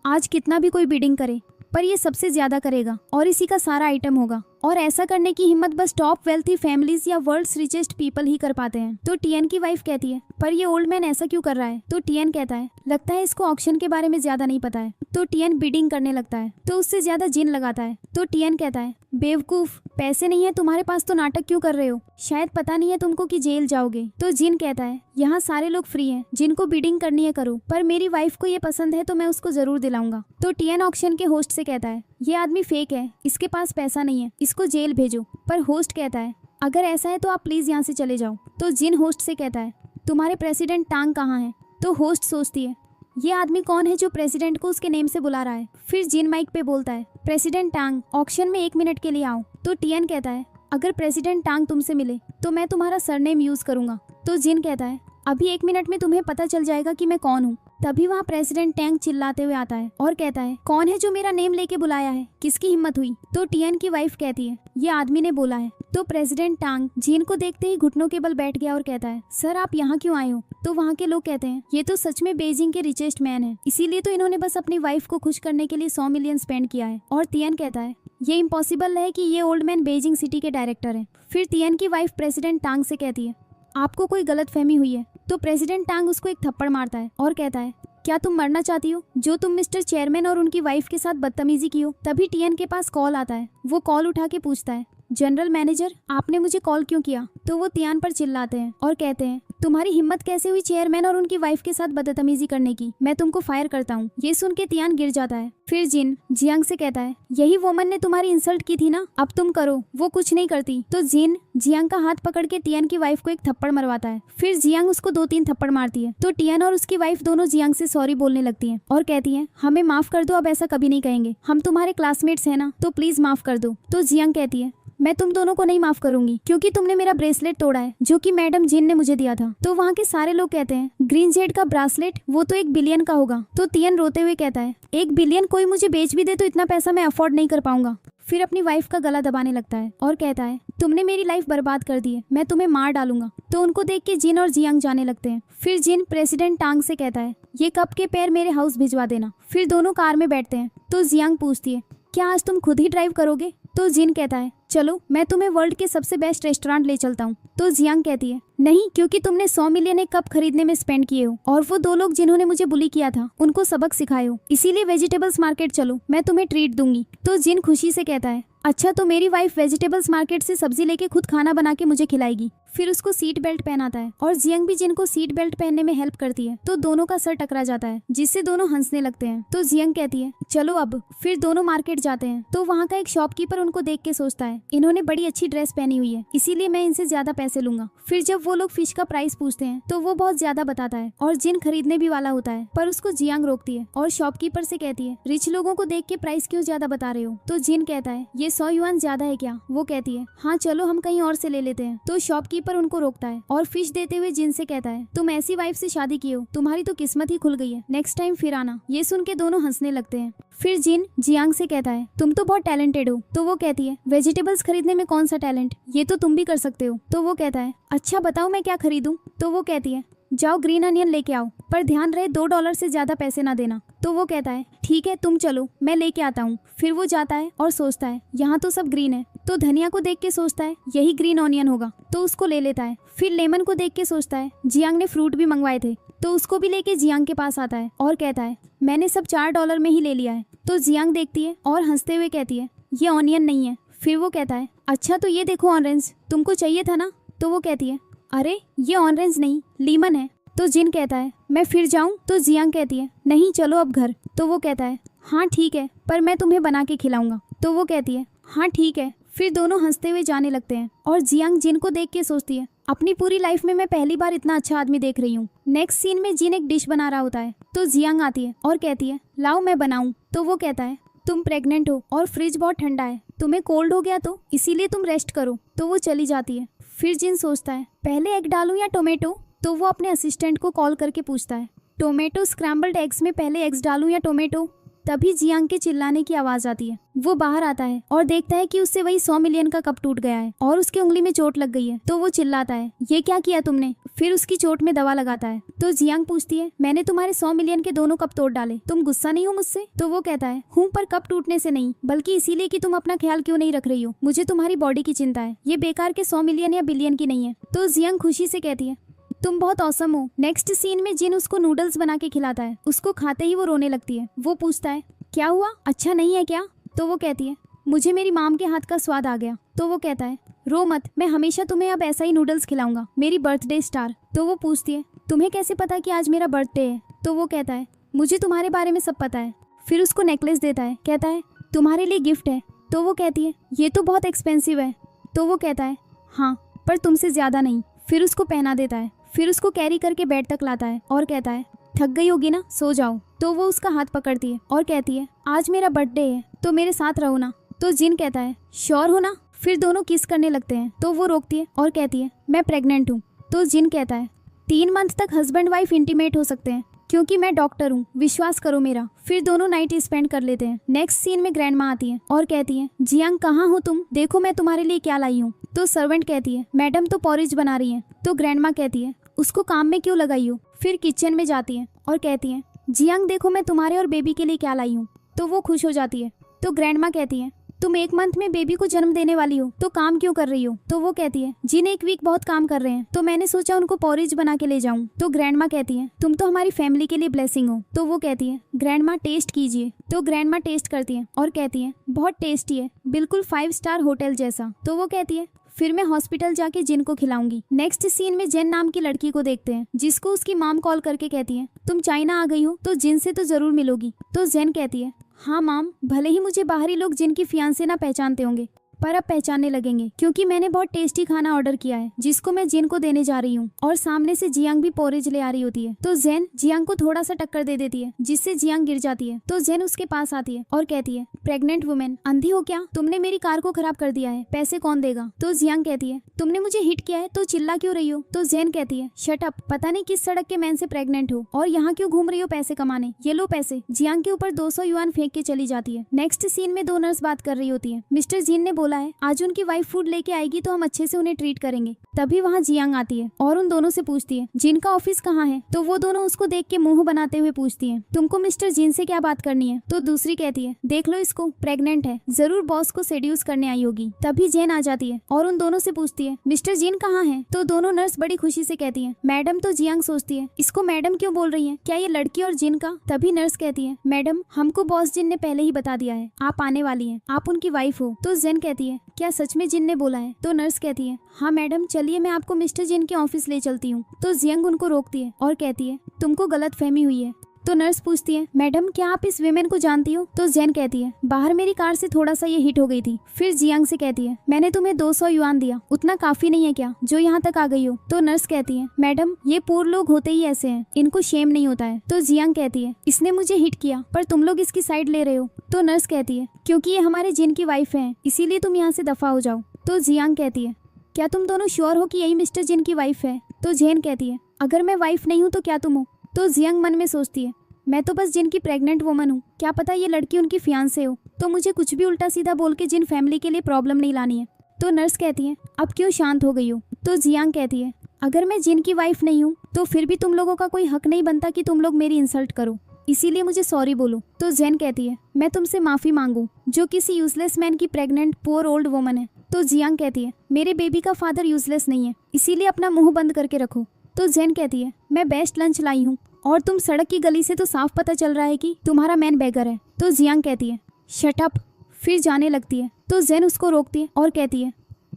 आज कितना भी कोई बिडिंग करे पर ये सबसे ज्यादा करेगा और इसी का सारा आइटम होगा, और ऐसा करने की हिम्मत बस टॉप वेल्थी फैमिलीज या वर्ल्ड्स रिचेस्ट पीपल ही कर पाते हैं। तो टियान की वाइफ कहती है पर ये ओल्ड मैन ऐसा क्यों कर रहा है। तो टियान कहता है लगता है इसको ऑक्शन के बारे में ज्यादा नहीं पता है। तो टियान बिडिंग करने लगता है तो उससे ज्यादा जिन लगाता है। तो टियान कहता है बेवकूफ, पैसे नहीं है तुम्हारे पास तो नाटक क्यों कर रहे हो, शायद पता नहीं है तुमको कि जेल जाओगे। तो जिन कहता है यहाँ सारे लोग फ्री हैं, जिनको बिडिंग करनी है करो, पर मेरी वाइफ को ये पसंद है तो मैं उसको जरूर दिलाऊंगा। तो टियान ऑक्शन के होस्ट से कहता है ये आदमी फेक है, इसके पास पैसा नहीं है, इसको जेल भेजो। पर होस्ट कहता है अगर ऐसा है तो आप प्लीज यहाँ से चले जाओ। तो जिन होस्ट से कहता है तुम्हारे प्रेसिडेंट टांग कहाँ है। तो होस्ट सोचती है ये आदमी कौन है जो प्रेसिडेंट को उसके नेम से बुला रहा है। फिर जिन माइक पे बोलता है प्रेसिडेंट टांग ऑक्शन में 1 मिनट के लिए आओ। तो टियन कहता है अगर प्रेसिडेंट टांग तुमसे मिले तो मैं तुम्हारा सरनेम यूज करूंगा। तो जिन कहता है अभी 1 मिनट में तुम्हें पता चल जाएगा कि मैं कौन हूँ। तभी वहाँ प्रेसिडेंट टैंग चिल्लाते हुए आता है और कहता है कौन है जो मेरा नेम लेके बुलाया है, किसकी हिम्मत हुई। तो टियन की वाइफ कहती है ये आदमी ने बोला है। तो प्रेसिडेंट टांग जीन को देखते ही घुटनों के बल बैठ गया और कहता है सर आप यहाँ क्यों आए हो। तो वहाँ के लोग कहते हैं ये तो सच में बेजिंग के रिचेस्ट मैन है, इसीलिए तो इन्होंने बस अपनी वाइफ को खुश करने के लिए 100 मिलियन स्पेंड किया है। और टियन कहता है ये इम्पॉसिबल है कि ये ओल्ड मैन बेजिंग सिटी के डायरेक्टर है। फिर टियन की वाइफ प्रेसिडेंट टांग से कहती है आपको कोई गलतफहमी हुई है। तो प्रेसिडेंट टांग उसको एक थप्पड़ मारता है और कहता है क्या तुम मरना चाहती हो जो तुम मिस्टर चेयरमैन और उनकी वाइफ के साथ बदतमीजी की हो। तभी टियन के पास कॉल आता है। वो कॉल उठा के पूछता है जनरल मैनेजर आपने मुझे कॉल क्यों किया। तो वो टियन पर चिल्लाते हैं और कहते हैं तुम्हारी हिम्मत कैसे हुई चेयरमैन और उनकी वाइफ के साथ बदतमीजी करने की, मैं तुमको फायर करता हूँ। ये सुन के टियन गिर जाता है। फिर जिन जियांग से कहता है यही वोमन ने तुम्हारी इंसल्ट की थी ना, अब तुम करो। वो कुछ नहीं करती। तो जिन जियांग का हाथ पकड़ के टियन की वाइफ को एक थप्पड़ मरवाता है। फिर जियांग उसको 2-3 थप्पड़ मारती है। तो टियन और उसकी वाइफ दोनों जियांग से सॉरी बोलने लगती है और कहती है हमें माफ कर दो, अब ऐसा कभी नहीं कहेंगे, हम तुम्हारे क्लासमेट्स हैं ना, तो प्लीज माफ कर दो। तो जियांग कहती है मैं तुम दोनों को नहीं माफ करूंगी क्योंकि तुमने मेरा ब्रेसलेट तोड़ा है जो कि मैडम जिन ने मुझे दिया था। तो वहाँ के सारे लोग कहते हैं ग्रीन जेड का ब्रासलेट वो तो 1 बिलियन का होगा। तो टियन रोते हुए कहता है 1 बिलियन कोई मुझे बेच भी दे तो इतना पैसा मैं अफोर्ड नहीं कर पाऊंगा। फिर अपनी वाइफ का गला दबाने लगता है और कहता है तुमने मेरी लाइफ बर्बाद कर दी है, मैं तुम्हें मार डालूंगा। तो उनको देख के जिन और जियांग जाने लगते हैं। फिर जिन प्रेसिडेंट टांग से कहता है ये कप के पैर मेरे हाउस भिजवा देना। फिर दोनों कार में बैठते हैं। तो जियांग पूछती है क्या आज तुम खुद ही ड्राइव करोगे। तो जिन कहता है चलो मैं तुम्हें वर्ल्ड के सबसे बेस्ट रेस्टोरेंट ले चलता हूँ। तो जियांग कहती है नहीं, क्योंकि तुमने 100 मिलियन एक कप खरीदने में स्पेंड किए हो और वो 2 लोग जिन्होंने मुझे बुली किया था उनको सबक सिखाए हो, इसीलिए वेजिटेबल्स मार्केट चलो, मैं तुम्हें ट्रीट दूंगी। तो जिन खुशी से कहता है अच्छा तो मेरी वाइफ वेजिटेबल्स मार्केट से सब्जी लेके खुद खाना बना के मुझे खिलाएगी। फिर उसको सीट बेल्ट पहनाता है और जियांग भी जिन को सीट बेल्ट पहनने में हेल्प करती है। तो दोनों का सर टकरा जाता है जिससे दोनों हंसने लगते हैं। तो जियांग कहती है चलो अब। फिर दोनों मार्केट जाते हैं। तो वहाँ का एक शॉपकीपर उनको देख के सोचता है इन्होंने बड़ी अच्छी ड्रेस पहनी हुई है, इसीलिए मैं इनसे ज्यादा पैसे लूंगा। फिर जब वो लोग फिश का प्राइस पूछते हैं तो वो बहुत ज्यादा बताता है और जिन खरीदने भी वाला होता है, पर उसको जियांग रोकती है और शॉपकीपर से कहती है रिच लोगों को देख के प्राइस क्यों ज्यादा बता रहे हो। तो जिन कहता है ये 100 युआन ज्यादा है क्या। वो कहती है हाँ चलो हम कहीं और से ले लेते हैं। तो शॉपकीपर उनको रोकता है और फिश देते हुए जिन से कहता है तुम ऐसी वाइफ से शादी की हो, तुम्हारी तो किस्मत ही खुल गई है, नेक्स्ट टाइम फिर आना। ये सुन के दोनों हंसने लगते हैं। फिर जिन जियांग से कहता है तुम तो बहुत टैलेंटेड हो। तो वो कहती है वेजिटेबल्स खरीदने में कौन सा टैलेंट, ये तो तुम भी कर सकते हो। तो वो कहता है अच्छा बताओ मैं क्या खरीदूं। तो वो कहती है जाओ ग्रीन अनियन लेके आओ, पर ध्यान रहे $2 से ज्यादा पैसे ना देना। तो वो कहता है ठीक है तुम चलो मैं लेके आता हूँ। फिर वो जाता है और सोचता है यहाँ तो सब ग्रीन है। तो धनिया को देख के सोचता है यही ग्रीन ऑनियन होगा, तो उसको ले लेता है। फिर लेमन को देख के सोचता है जियांग ने फ्रूट भी मंगवाए थे, तो उसको भी लेके जियांग के पास आता है और कहता है मैंने सब $4 में ही ले लिया है। तो जियांग देखती है और हंसते हुए कहती है ये ऑनियन नहीं है। फिर वो कहता है अच्छा तो ये देखो ऑरेंज, तुमको चाहिए था ना। तो वो कहती है अरे ये ऑरेंज नहीं लीमन है। तो जिन कहता है मैं फिर जाऊं। तो जियांग कहती है नहीं चलो अब घर। तो वो कहता है हाँ ठीक है, पर मैं तुम्हें बना के खिलाऊंगा। तो वो कहती है हाँ ठीक है। फिर दोनों हंसते हुए जाने लगते हैं और जियांग जिन को देख के सोचती है अपनी पूरी लाइफ में मैं पहली बार इतना अच्छा आदमी देख रही हूँ। नेक्स्ट सीन में जिन एक डिश बना रहा होता है। तो जियांग आती है और कहती है लाओ मैं बनाऊं। तो वो कहता है तुम प्रेग्नेंट हो और फ्रिज बहुत ठंडा है, तुम्हें कोल्ड हो गया तो इसीलिए तुम रेस्ट करो। तो वो चली जाती है। फिर जिन सोचता है पहले एग डालूं या टोमेटो। तो वो अपने असिस्टेंट को कॉल करके पूछता है टोमेटो स्क्रैम्बल्ड एग्स में पहले एग्स डालूं या टोमेटो। तभी जियांग के चिल्लाने की आवाज आती है। वो बाहर आता है और देखता है कि उससे वही 100 मिलियन का कप टूट गया है और उसकी उंगली में चोट लग गई है। तो वो चिल्लाता है ये क्या किया तुमने। फिर उसकी चोट में दवा लगाता है। तो जियांग पूछती है मैंने तुम्हारे 100 मिलियन के दोनों कप तोड़ डाले, तुम गुस्सा नहीं हो मुझसे। तो वो कहता है हूँ, पर कप टूटने से नहीं, बल्कि इसीलिए कि तुम अपना ख्याल क्यों नहीं रख रही हो। मुझे तुम्हारी बॉडी की चिंता है, ये बेकार के 100 मिलियन या बिलियन की नहीं है। तो जियांग खुशी से कहती है तुम बहुत औसम हो। नेक्स्ट सीन में जिन उसको नूडल्स बना के खिलाता है। उसको खाते ही वो रोने लगती है। वो पूछता है क्या हुआ, अच्छा नहीं है क्या। तो वो कहती है मुझे मेरी माम के हाथ का स्वाद आ गया। तो वो कहता है रो मत, मैं हमेशा तुम्हें अब ऐसा ही नूडल्स खिलाऊंगा, मेरी बर्थडे स्टार। तो वो पूछती है तुम्हें कैसे पता कि आज मेरा बर्थडे है। तो वो कहता है मुझे तुम्हारे बारे में सब पता है। फिर उसको नेकलेस देता है, कहता है तुम्हारे लिए गिफ्ट है। तो वो कहती है ये तो बहुत एक्सपेंसिव है। तो वो कहता है हाँ, पर तुमसे ज्यादा नहीं। फिर उसको पहना देता है। फिर उसको कैरी करके बेड तक लाता है और कहता है थक गई होगी ना, सो जाओ। तो वो उसका हाथ पकड़ती है और कहती है आज मेरा बर्थडे है तो मेरे साथ रहो ना। तो जिन कहता है श्योर हो ना। फिर दोनों किस करने लगते हैं। तो वो रोकती है और कहती है मैं प्रेग्नेंट हूँ। तो जिन कहता है 3 मंथ तक हस्बैंड वाइफ इंटीमेट हो सकते हैं क्योंकि मैं डॉक्टर हूँ, विश्वास करो मेरा। फिर दोनों नाइट स्पेंड कर लेते हैं। नेक्स्ट सीन में ग्रैंड माँ आती है और कहती है जियांग कहाँ हो तुम, देखो मैं तुम्हारे लिए क्या लाई हूँ। तो सर्वेंट कहती है मैडम तो पॉरेज बना रही है। तो ग्रैंड माँ कहती है उसको काम में क्यों लगाई हो। फिर किचन में जाती है और कहती है जियांग देखो मैं तुम्हारे और बेबी के लिए क्या लाई हूँ। तो वो खुश हो जाती है। तो ग्रैंड माँ कहती है तुम 1 मंथ में बेबी को जन्म देने वाली हो तो काम क्यों कर रही हो। तो वो कहती है जिन 1 वीक बहुत काम कर रहे हैं तो मैंने सोचा उनको पॉरेज बना के ले जाऊं। तो ग्रैंड माँ कहती है तुम तो हमारी फैमिली के लिए ब्लेसिंग हो। तो वो कहती है ग्रैंड माँ टेस्ट कीजिए। तो ग्रैंड माँ टेस्ट करती है और कहती है बहुत टेस्टी है, बिल्कुल 5 स्टार होटल जैसा। तो वो कहती है फिर मैं हॉस्पिटल जाके जिन को खिलाऊंगी। नेक्स्ट सीन में जेन नाम की लड़की को देखते हैं जिसको उसकी माम कॉल करके कहती है तुम चाइना आ गई हो तो जिन से तो जरूर मिलोगी। तो जेन कहती है हाँ माम, भले ही मुझे बाहरी लोग जिनकी फियांसे ना पहचानते होंगे पर अब पहचानने लगेंगे क्योंकि मैंने बहुत टेस्टी खाना ऑर्डर किया है जिसको मैं जिन को देने जा रही हूँ। और सामने से जियांग भी पोरेज ले आ रही होती है। तो जेन जियांग को थोड़ा सा टक्कर दे देती है जिससे जियांग गिर जाती है। तो जेन उसके पास आती है और कहती है प्रेग्नेंट वुमेन, अंधी हो क्या, तुमने मेरी कार को खराब कर दिया है, पैसे कौन देगा। तो जियांग कहती है तुमने मुझे हिट किया है तो चिल्ला क्यों रही हो। तो जेन कहती है शट अप, पता नहीं किस सड़क के मैन से प्रेग्नेंट हो और यहाँ क्यों घूम रही हो पैसे कमाने, ये लो पैसे। जियांग के ऊपर 200 युआन फेंक के चली जाती है। नेक्स्ट सीन में 2 नर्स बात कर रही होती है। मिस्टर जीन ने बोला है आज उनकी वाइफ फूड लेके आएगी तो हम अच्छे से उन्हें ट्रीट करेंगे। तभी वहाँ जियांग आती है और उन दोनों से पूछती है जिन का ऑफिस कहाँ है। तो वो दोनों उसको देख के मुंह बनाते हुए पूछती है तुमको मिस्टर जिन से क्या बात करनी है। तो दूसरी कहती है देख लो इसको, प्रेग्नेंट है, जरूर बॉस को सेड्यूस करने आई होगी। तभी जेन आ जाती है और उन दोनों से पूछती है मिस्टर जिन कहाँ है। तो दोनों नर्स बड़ी खुशी से कहती है मैडम। तो जियांग सोचती है इसको मैडम क्यों बोल रही है, क्या ये लड़की और जिन का। तभी नर्स कहती है मैडम हमको बॉस जिन ने पहले ही बता दिया है आप आने वाली है, आप उनकी वाइफ हो। तो जेन कहती है क्या सच में जिन ने बोला है। तो नर्स कहती है हाँ मैडम, चलिए मैं आपको मिस्टर जिन के ऑफिस ले चलती हूँ। तो जियांग उनको रोकती है और कहती है तुमको गलत फहमी हुई है। तो नर्स पूछती है मैडम क्या आप इस विमेन को जानती हो। तो जेन कहती है बाहर मेरी कार से थोड़ा सा ये हिट हो गई थी। फिर जियांग से कहती है मैंने तुम्हें 200 युआन दिया, उतना काफी नहीं है क्या जो यहाँ तक आ गई हो। तो नर्स कहती है मैडम ये पूर लोग होते ही ऐसे हैं, इनको शेम नहीं होता है। तो जियांग कहती है इसने मुझे हिट किया पर तुम लोग इसकी साइड ले रहे हो। तो नर्स कहती है क्योंकि ये हमारे जिन की वाइफ है इसीलिए तुम यहाँ से दफा हो जाओ। तो जियांग कहती है क्या तुम दोनों श्योर हो कि यही मिस्टर जिन की वाइफ है। तो जेन कहती है अगर मैं वाइफ नहीं हूँ तो क्या तुम हो। तो जियांग मन में सोचती है मैं तो बस जिन की प्रेग्नेंट वुमन हूँ, क्या पता ये लड़की उनकी फियांसे हो, तो मुझे कुछ भी उल्टा सीधा बोल के जिन फैमिली के लिए प्रॉब्लम नहीं लानी है। तो नर्स कहती है अब क्यों शांत हो गई हो। तो जियांग कहती है अगर मैं जिन की वाइफ नहीं हूँ तो फिर भी तुम लोगों का कोई हक नहीं बनता कि तुम लोग मेरी इंसल्ट करो, इसीलिए मुझे सॉरी बोलो। तो जेन कहती है मैं तुमसे माफी मांगू जो किसी यूजलेस मैन की प्रेग्नेंट पुअर ओल्ड वुमन है। तो जियांग कहती है मेरे बेबी का फादर यूजलेस नहीं है, इसीलिए अपना मुंह बंद करके रखो। तो जेन कहती है मैं बेस्ट लंच लाई हूँ और तुम सड़क की गली से तो साफ पता चल रहा है कि तुम्हारा मैन बेगर है। तो जियांग कहती है शट अप, फिर जाने लगती है। तो जेन उसको रोकती है और कहती है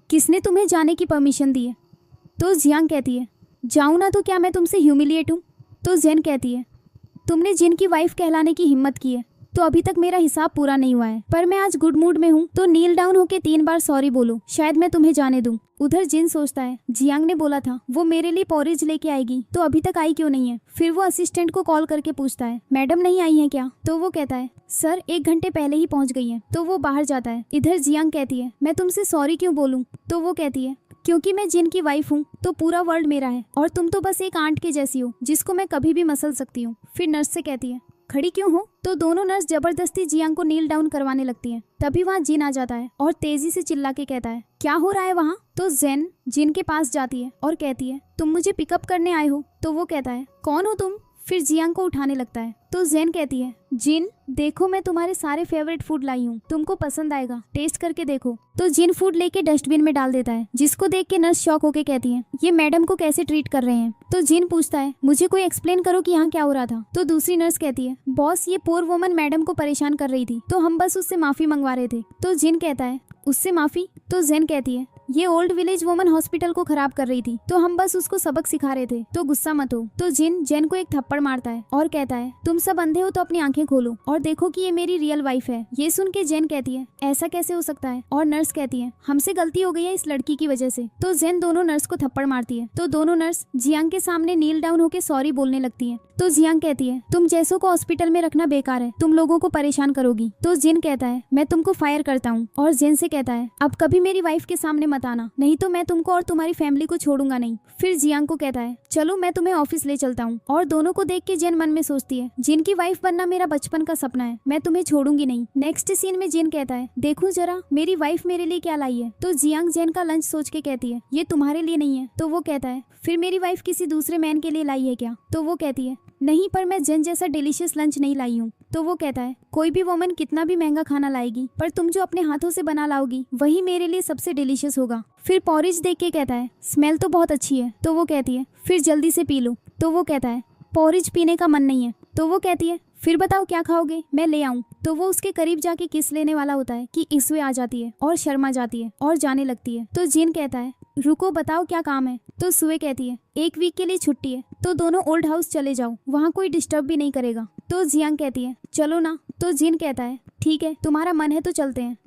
किसने तुम्हें जाने की परमिशन दी है। तो जियांग कहती है जाऊँ ना तो क्या मैं तुमसे ह्यूमिलिएट हूँ। तो जेन कहती है तुमने जिन की वाइफ कहलाने की हिम्मत की है तो अभी तक मेरा हिसाब पूरा नहीं हुआ है, पर मैं आज गुड मूड में हूँ तो नील डाउन होके 3 बार सॉरी बोलो, शायद मैं तुम्हें जाने दूं। उधर जिन सोचता है जियांग ने बोला था वो मेरे लिए पॉरेज लेके आएगी तो अभी तक आई क्यों नहीं है। फिर वो असिस्टेंट को कॉल करके पूछता है मैडम नहीं आई है क्या। तो वो कहता है सर 1 घंटे पहले ही पहुंच गई है। तो वो बाहर जाता है। इधर जियांग कहती है मैं तुमसे सॉरी क्यों बोलूं। तो वो कहती है क्योंकि मैं जिन की वाइफ हूँ तो पूरा वर्ल्ड मेरा है और तुम तो बस एक आंट के जैसी हो जिसको मैं कभी भी मसल सकती हूँ। फिर नर्स से कहती है खड़ी क्यों हो। तो दोनों नर्स जबरदस्ती जियांग को नील डाउन करवाने लगती हैं। तभी वहाँ जिन आ जाता है और तेजी से चिल्ला के कहता है क्या हो रहा है वहाँ। तो जेन जिन के पास जाती है और कहती है तुम मुझे पिकअप करने आए हो। तो वो कहता है कौन हो तुम। फिर जियांग को उठाने लगता है। तो जेन कहती है जिन देखो मैं तुम्हारे सारे फेवरेट फूड लाई हूँ, तुमको पसंद आएगा, टेस्ट करके देखो। तो जिन फूड लेके डस्टबिन में डाल देता है जिसको देख के नर्स शॉक होके कहती है ये मैडम को कैसे ट्रीट कर रहे हैं। तो जिन पूछता है मुझे कोई एक्सप्लेन करो कि यहाँ क्या हो रहा था। तो दूसरी नर्स कहती है बॉस ये पोर वुमन मैडम को परेशान कर रही थी तो हम बस उससे माफी मंगवा रहे थे। तो जिन कहता है उससे माफी। तो जेन कहती है ये ओल्ड विलेज वुमन हॉस्पिटल को खराब कर रही थी, तो हम बस उसको सबक सिखा रहे थे, तो गुस्सा मत हो। तो जिन जेन को एक थप्पड़ मारता है और कहता है तुम सब अंधे हो तो अपनी आंखें खोलो और देखो कि ये मेरी रियल वाइफ है। ये सुन के जेन कहती है ऐसा कैसे हो सकता है, और नर्स कहती है हमसे गलती हो गई है इस लड़की की वजह से। तो जेन दोनों नर्स को थप्पड़ मारती है, तो दोनों नर्स जियांग के सामने नील डाउन होकर सॉरी बोलने लगती है। तो जियांग कहती है तुम जैसों को हॉस्पिटल में रखना बेकार है, तुम लोगों को परेशान करोगी। तो जिन कहता है मैं तुमको फायर करता हूँ, और जिन से कहता है अब कभी मेरी वाइफ के सामने मत आना, नहीं तो मैं तुमको और तुम्हारी फैमिली को छोड़ूंगा नहीं। फिर जियांग को कहता है चलो मैं तुम्हें ऑफिस ले चलता हूँ, और दोनों को देख के जिन मन में सोचती है जिनकी वाइफ बनना मेरा बचपन का सपना है, मैं तुम्हें छोड़ूंगी नहीं। नेक्स्ट सीन में जिन कहता है देखूं जरा मेरी वाइफ मेरे लिए क्या लाई है। तो जियांग जेन का लंच सोच के कहती है ये तुम्हारे लिए नहीं है। तो वो कहता है फिर मेरी वाइफ किसी दूसरे मैन के लिए लाई है क्या। तो वो कहती है नहीं, पर मैं जेन जैसा डिलीशियस लंच नहीं लाई हूँ। तो वो कहता है कोई भी वुमन कितना भी महंगा खाना लाएगी, पर तुम जो अपने हाथों से बना लाओगी वही मेरे लिए सबसे डिलीशियस होगा। फिर पॉरिज देख के कहता है स्मेल तो बहुत अच्छी है। तो वो कहती है फिर जल्दी से पी लो। तो वो कहता है पॉरिज पीने का मन नहीं है। तो वो कहती है फिर बताओ क्या खाओगे, मैं ले आऊं। तो वो उसके करीब जाके किस लेने वाला होता है कि इसवे आ जाती है और शर्मा जाती है और जाने लगती है। तो जिन कहता है रुको बताओ क्या काम है। तो सुए कहती है 1 वीक के लिए छुट्टी है, तो दोनों ओल्ड हाउस चले जाओ, वहाँ कोई डिस्टर्ब भी नहीं करेगा। तो जियांग कहती है चलो ना। तो जिन कहता है ठीक है तुम्हारा मन है तो चलते हैं।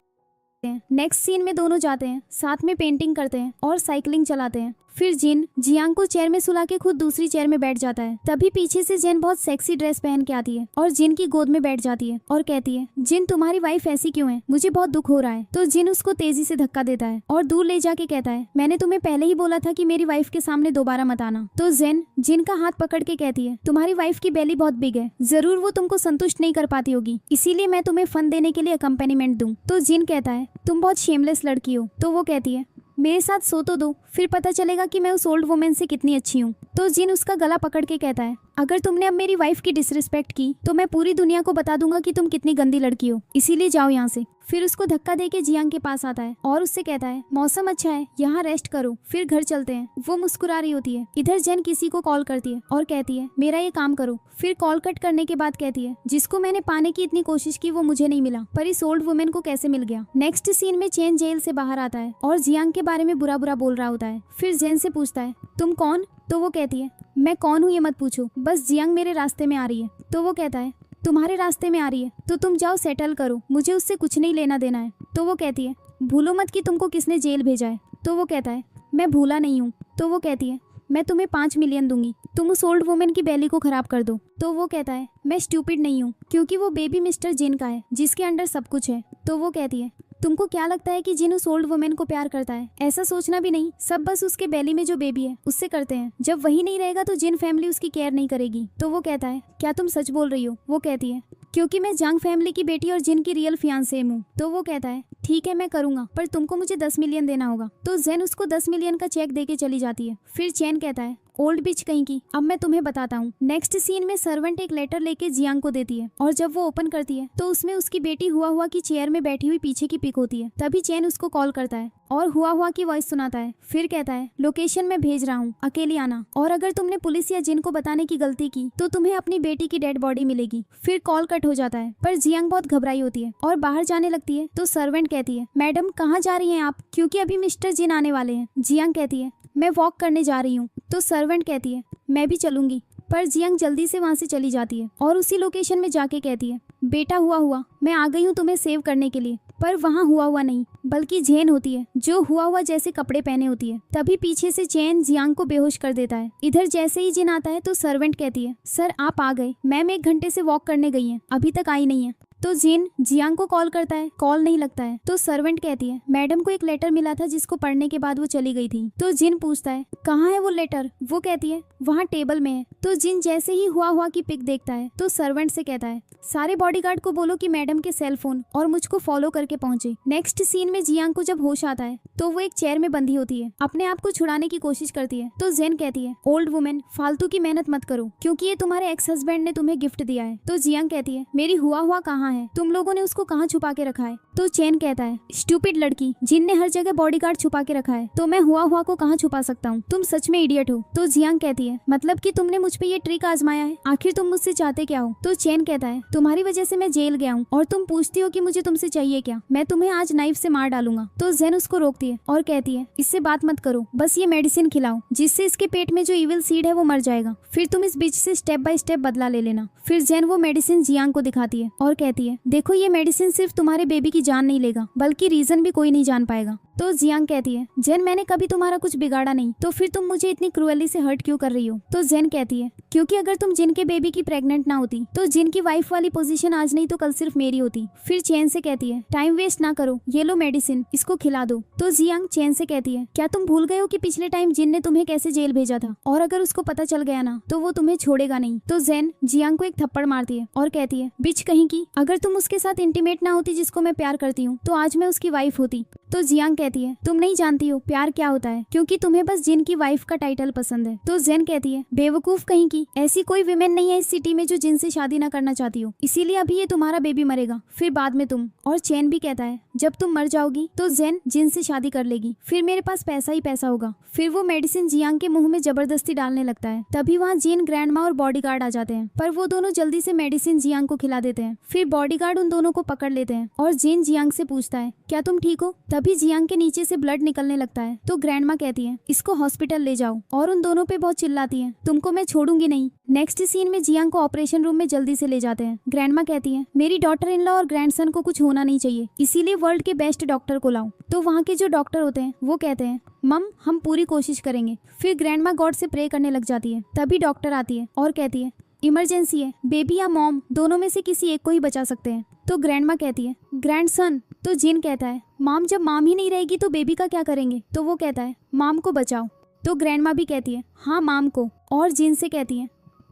नेक्स्ट सीन में दोनों जाते हैं, साथ में पेंटिंग करते हैं और साइकिलिंग चलाते हैं। फिर जिन जियांग को चेयर में सुला के खुद दूसरी चेयर में बैठ जाता है। तभी पीछे से जिन बहुत सेक्सी ड्रेस पहन के आती है और जिन की गोद में बैठ जाती है और कहती है जिन तुम्हारी वाइफ ऐसी क्यों है, मुझे बहुत दुख हो रहा है। तो जिन उसको तेजी से धक्का देता है और दूर ले जाके कहता है मैंने तुम्हें पहले ही बोला था कि मेरी वाइफ के सामने दोबारा मत आना। तो जिन का हाथ पकड़ के कहती है तुम्हारी वाइफ की बेली बहुत बिग है, जरूर वो तुमको संतुष्ट नहीं कर पाती होगी, इसीलिए मैं तुम्हें फन देने के लिए अकम्पेनिमेंट दूं। तो जिन कहता है तुम बहुत शेमलेस लड़की हो। तो वो कहती है मेरे साथ सो तो दो, फिर पता चलेगा कि मैं उस ओल्ड वुमेन से कितनी अच्छी हूँ। तो जिन उसका गला पकड़ के कहता है अगर तुमने अब मेरी वाइफ की डिसरिस्पेक्ट की तो मैं पूरी दुनिया को बता दूंगा कि तुम कितनी गंदी लड़की हो, इसीलिए जाओ यहाँ से। फिर उसको धक्का देके जियांग के पास आता है और उससे कहता है मौसम अच्छा है, यहाँ रेस्ट करो, फिर घर चलते हैं। वो मुस्कुरा रही होती है। इधर जेन किसी को कॉल करती है और कहती है मेरा ये काम करो। फिर कॉल कट करने के बाद कहती है जिसको मैंने पाने की इतनी कोशिश की वो मुझे नहीं मिला, पर इस ओल्ड वुमेन को कैसे मिल गया। नेक्स्ट सीन में चेन जेल से बाहर आता है और जियांग के बारे में बुरा बुरा बोल रहा होता है। फिर जेन से पूछता है तुम कौन। तो वो कहती है मैं कौन हूँ ये मत पूछो, बस जियांग मेरे रास्ते में आ रही है। तो वो कहता है तुम्हारे रास्ते में आ रही है तो तुम जाओ सेटल करो, मुझे उससे कुछ नहीं लेना देना है। तो वो कहती है भूलो मत कि तुमको किसने जेल भेजा है। तो वो कहता है मैं भूला नहीं हूँ। तो वो कहती है मैं तुम्हें 5 मिलियन दूंगी, तुम उस ओल्ड वुमेन की बेली को खराब कर दो। तो वो कहता है मैं स्टूपिड नहीं हूँ, क्योंकि वो बेबी मिस्टर जिन का है जिसके अंडर सब कुछ है। तो वो कहती है तुमको क्या लगता है कि जिन उस ओल्ड वुमेन को प्यार करता है, ऐसा सोचना भी नहीं, सब बस उसके बेली में जो बेबी है उससे करते हैं। जब वही नहीं रहेगा तो जिन फैमिली उसकी केयर नहीं करेगी। तो वो कहता है क्या तुम सच बोल रही हो। वो कहती है क्योंकि मैं जांग फैमिली की बेटी और जिन की रियल फियांसे हूँ। तो वो कहता है ठीक है मैं करूंगा, पर तुमको मुझे 10 मिलियन देना होगा। तो जेन उसको 10 मिलियन का चेक देके चली जाती है। फिर चैन कहता है ओल्ड बिच कहीं की, अब मैं तुम्हें बताता हूँ। नेक्स्ट सीन में सर्वेंट एक लेटर लेके जियांग को देती है और जब वो ओपन करती है तो उसमें उसकी बेटी हुआ की चेयर में बैठी हुई पीछे की पिक होती है। तभी चैन उसको कॉल करता है और हुआ की वॉइस सुनाता है। फिर कहता है लोकेशन में भेज रहा हूँ, अकेली आना, और अगर तुमने पुलिस या जिन को बताने की गलती की तो तुम्हें अपनी बेटी की डेड बॉडी मिलेगी। फिर कॉल कट हो जाता है, पर जियांग बहुत घबराई होती है और बाहर जाने लगती है। तो सर्वेंट कहती है मैडम कहाँ जा रही हैं आप, क्योंकि अभी मिस्टर जिन आने वाले हैं। जियांग कहती है मैं वॉक करने जा रही हूँ। तो सर्वेंट कहती है मैं भी चलूंगी, पर जियांग जल्दी से वहाँ से चली जाती है और उसी लोकेशन में जाके कहती है बेटा हुआ मैं आ गई हूँ तुम्हें सेव करने के लिए। पर वहाँ हुआ नहीं, बल्कि जेन होती है जो हुआ जैसे कपड़े पहने होती है। तभी पीछे से चैन जियांग को बेहोश कर देता है। इधर जैसे ही जिन आता है तो सर्वेंट कहती है सर आप आ गए, मैम 1 घंटे से वॉक करने गई हैं, अभी तक आई नहीं है। तो जिन जियांग को कॉल करता है, कॉल नहीं लगता है। तो सर्वेंट कहती है मैडम को एक लेटर मिला था जिसको पढ़ने के बाद वो चली गई थी। तो जिन पूछता है कहाँ है वो लेटर। वो कहती है वहाँ टेबल में है। तो जिन जैसे ही हुआ की पिक देखता है तो सर्वेंट से कहता है सारे बॉडीगार्ड को बोलो कि मैडम के सेल फोन और मुझको फॉलो करके पहुंचे। नेक्स्ट सीन में जियांग को जब होश आता है तो वो एक चेयर में बंधी होती है, अपने आप को छुड़ाने की कोशिश करती है। तो जेन कहती है ओल्ड वुमेन फालतू की मेहनत मत करो, क्योंकि ये तुम्हारे एक्स हस्बैंड ने तुम्हें गिफ्ट दिया है। तो जियांग कहती है मेरी हुआ कहाँ है, तुम लोगों ने उसको कहाँ छुपा के रखा है। तो चैन कहता है स्टूपिड लड़की, जिन ने हर जगह बॉडीगार्ड छुपा के रखा है तो मैं हुआ को कहाँ छुपा सकता हूँ, तुम सच में इडियट हो। तो जियांग कहती है है मतलब कि तुमने मुझ पे ये ट्रिक आजमाया है, आखिर तुम मुझसे चाहते क्या हो? तो चेन कहता है तुम्हारी वजह से मैं जेल गया हूँ और तुम पूछती हो कि मुझे तुमसे चाहिए क्या, मैं तुम्हें आज नाइफ से मार डालूंगा। तो जेन उसको रोकती है और कहती है इससे बात मत करो, बस ये मेडिसिन खिलाओ जिससे इसके पेट में जो इविल सीड है वो मर जाएगा, फिर तुम इस बिच से स्टेप बाय स्टेप बदला ले लेना। फिर जेन वो मेडिसिन जियांग को दिखाती है और कहती है देखो ये मेडिसिन सिर्फ तुम्हारे बेबी की जान नहीं लेगा बल्कि रीजन भी कोई नहीं जान पाएगा। तो जियांग कहती है जेन मैंने कभी तुम्हारा कुछ बिगाड़ा नहीं, तो फिर तुम मुझे इतनी क्रूअली से हर्ट क्यों कर रही हो? तो जेन कहती है क्योंकि अगर तुम जिन के बेबी की प्रेग्नेंट ना होती तो जिन की वाइफ वाली पोजीशन आज नहीं तो कल सिर्फ मेरी होती। फिर चेन से कहती है टाइम वेस्ट ना करो, ये लो मेडिसिन, इसको खिला दो। तो जियांग चेन से कहती है क्या तुम भूल गए हो कि पिछले टाइम जिन ने तुम्हें कैसे जेल भेजा था, और अगर उसको पता चल गया ना तो वो तुम्हें छोड़ेगा नहीं। तो जेन जियांग को एक थप्पड़ मारती है और कहती है बिच कहीं की, अगर तुम उसके साथ इंटीमेट ना होती जिसको मैं प्यार करती हूँ तो आज मैं उसकी वाइफ होती। तो जियांग कहती है तुम नहीं जानती हो प्यार क्या होता है, क्योंकि तुम्हें बस जिन की वाइफ का टाइटल पसंद है। तो जेन कहती है बेवकूफ कहीं की, ऐसी कोई विमेन नहीं है इस सिटी में जो जिन से शादी ना करना चाहती हो, इसीलिए अभी ये तुम्हारा बेबी मरेगा, फिर बाद में तुम। और चेन भी कहता है जब तुम मर जाओगी तो जेन जिन से शादी कर लेगी, फिर मेरे पास पैसा ही पैसा होगा। फिर वो मेडिसिन जियांग के मुंह में जबरदस्ती डालने लगता है, तभी वहाँ जिन, ग्रैंडमा और बॉडीगार्ड आ जाते हैं, पर वो दोनों जल्दी से मेडिसिन जियांग को खिला देते हैं। फिर बॉडीगार्ड उन दोनों को पकड़ लेते हैं और जिन जियांग से पूछता है क्या तुम ठीक हो? तभी जियांग के नीचे से ब्लड निकलने लगता है। तो ग्रैंडमा कहती है इसको हॉस्पिटल ले जाओ, और उन दोनों पे बहुत चिल्लाती है तुमको मैं छोड़ूंगी नहीं। नेक्स्ट सीन में जियांग को ऑपरेशन रूम में जल्दी से ले जाते हैं। ग्रैंडमा कहती है मेरी डॉटर इन लॉ और ग्रैंडसन को कुछ होना नहीं चाहिए, इसीलिए वर्ल्ड के बेस्ट डॉक्टर को लाओ। तो वहाँ के जो डॉक्टर होते हैं वो कहते हैं मम हम पूरी कोशिश करेंगे। फिर ग्रैंडमा गॉड से प्रे करने लग जाती है, तभी डॉक्टर आती है और कहती है इमरजेंसी है, बेबी या मॉम दोनों में से किसी एक को ही बचा सकते हैं। तो ग्रैंडमा कहती है ग्रैंडसन। तो जिन कहता है मॉम जब मॉम ही नहीं रहेगी तो बेबी का क्या करेंगे? तो वो कहता है मॉम को बचाओ। तो ग्रैंडमा भी कहती है हाँ मॉम को, और जिन से कहती है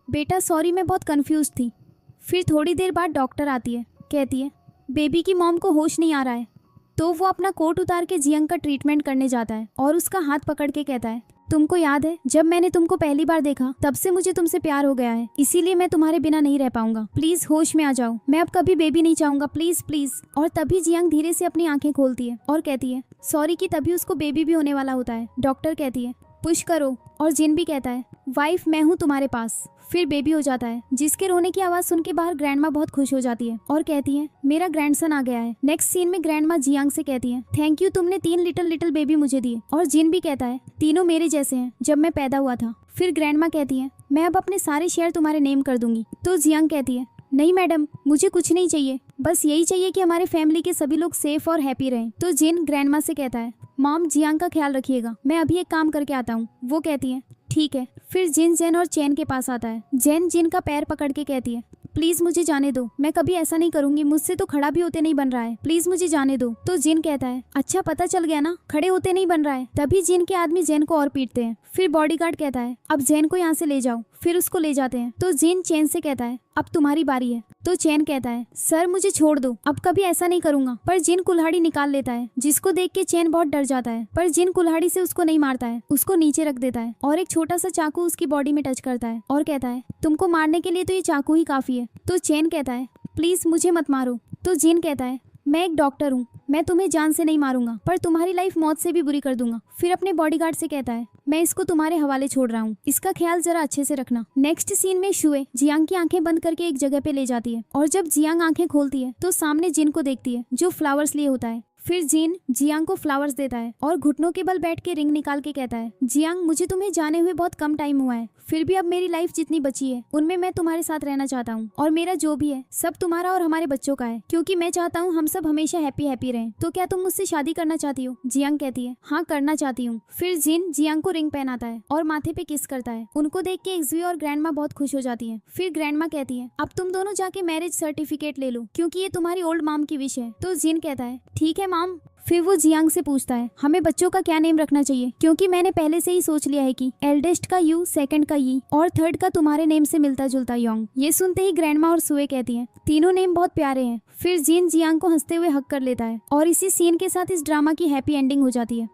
बेटा सॉरी मैं बहुत कंफ्यूज थी। फिर थोड़ी देर बाद डॉक्टर आती है, कहती है बेबी की मॉम को होश नहीं आ रहा है। तो वो अपना कोट उतार के जियांग का ट्रीटमेंट करने जाता है और उसका हाथ पकड़ के कहता है तुमको याद है जब मैंने तुमको पहली बार देखा तब से मुझे तुमसे प्यार हो गया है, इसीलिए मैं तुम्हारे बिना नहीं रह पाऊंगा, प्लीज होश में आ जाओ, मैं अब कभी बेबी नहीं चाहूंगा, प्लीज प्लीज। और तभी जियांग धीरे से अपनी आंखें खोलती है और कहती है सॉरी कि तभी उसको बेबी भी होने वाला होता है। डॉक्टर कहती है पुश करो, और जिन भी कहता है वाइफ मैं हूँ तुम्हारे पास। फिर बेबी हो जाता है, जिसके रोने की आवाज सुन के बाहर ग्रैंडमा बहुत खुश हो जाती है और कहती है मेरा ग्रैंडसन आ गया है। नेक्स्ट सीन में ग्रैंडमा जियांग से कहती है थैंक यू, तुमने 3 लिटिल बेबी मुझे दिए। और जिन भी कहता है तीनों मेरे जैसे हैं जब मैं पैदा हुआ था। फिर ग्रैंडमा कहती है मैं अब अपने सारे शेयर तुम्हारे नेम कर दूंगी। तो जियांग कहती है नहीं मैडम मुझे कुछ नहीं चाहिए, बस यही चाहिए कि हमारे फैमिली के सभी लोग सेफ और हैप्पी रहें। तो जिन ग्रैंडमा से कहता है मॉम जियांग का ख्याल रखिएगा, मैं अभी एक काम करके आता हूँ। वो कहती है ठीक है। फिर जिन जेन और चेन के पास आता है। जेन जिन का पैर पकड़ के कहती है प्लीज मुझे जाने दो, मैं कभी ऐसा नहीं करूंगी, मुझसे तो खड़ा भी होते नहीं बन रहा है, प्लीज मुझे जाने दो। तो जिन कहता है अच्छा पता चल गया ना, खड़े होते नहीं बन रहा है। तभी जिन के आदमी जेन को और पीटते हैं। फिर बॉडीगार्ड कहता है अब जेन को यहाँ से ले जाओ। फिर उसको ले जाते हैं। तो जिन चेन से कहता है अब तुम्हारी बारी है। तो चेन कहता है सर मुझे छोड़ दो, अब कभी ऐसा नहीं करूंगा। पर जिन कुल्हाड़ी निकाल लेता है, जिसको देख के चेन बहुत डर जाता है, पर जिन कुल्हाड़ी से उसको नहीं मारता है, उसको नीचे रख देता है और एक छोटा सा चाकू उसकी बॉडी में टच करता है और कहता है तुमको मारने के लिए तो ये चाकू ही काफी है। तो चेन कहता है प्लीज मुझे मत मारो। तो जिन कहता है मैं एक डॉक्टर हूँ, मैं तुम्हें जान से नहीं मारूंगा, पर तुम्हारी लाइफ मौत से भी बुरी कर दूंगा। फिर अपने बॉडीगार्ड से कहता है मैं इसको तुम्हारे हवाले छोड़ रहा हूँ, इसका ख्याल जरा अच्छे से रखना। नेक्स्ट सीन में शुए जियांग की आंखें बंद करके एक जगह पे ले जाती है और जब जियांग आंखें खोलती है तो सामने जिन को देखती है जो फ्लावर्स लिए होता है। फिर जिन जियांग को फ्लावर्स देता है और घुटनों के बल बैठ के रिंग निकाल के कहता है जियांग मुझे तुम्हें जाने हुए बहुत कम टाइम हुआ है, फिर भी अब मेरी लाइफ जितनी बची है उनमें मैं तुम्हारे साथ रहना चाहता हूँ, और मेरा जो भी है सब तुम्हारा और हमारे बच्चों का है, क्योंकि मैं चाहता हूँ हम सब हमेशा हैप्पी हैप्पी रहें। तो क्या तुम मुझसे शादी करना चाहती हो? जियांग कहती है हाँ करना चाहती हूँ। फिर जिन जियांग को रिंग पहनाता है और माथे पे किस करता है। उनको देख के एक्सवी और ग्रैंडमा बहुत खुश हो जाती है। फिर ग्रैंडमा कहती है अब तुम दोनों जाके मैरिज सर्टिफिकेट ले लो, क्योंकि ये तुम्हारी ओल्ड मॉम की विश है। तो जिन कहता है ठीक है मॉम। फिर वो जियांग से पूछता है हमें बच्चों का क्या नेम रखना चाहिए, क्योंकि मैंने पहले से ही सोच लिया है कि एल्डेस्ट का यू, सेकंड का यी और थर्ड का तुम्हारे नेम से मिलता जुलता योंग। ये सुनते ही ग्रैंडमा और सुए कहती हैं तीनों नेम बहुत प्यारे हैं। फिर जिन जियांग को हंसते हुए हक कर लेता है और इसी सीन के साथ इस ड्रामा की हैप्पी एंडिंग हो जाती है।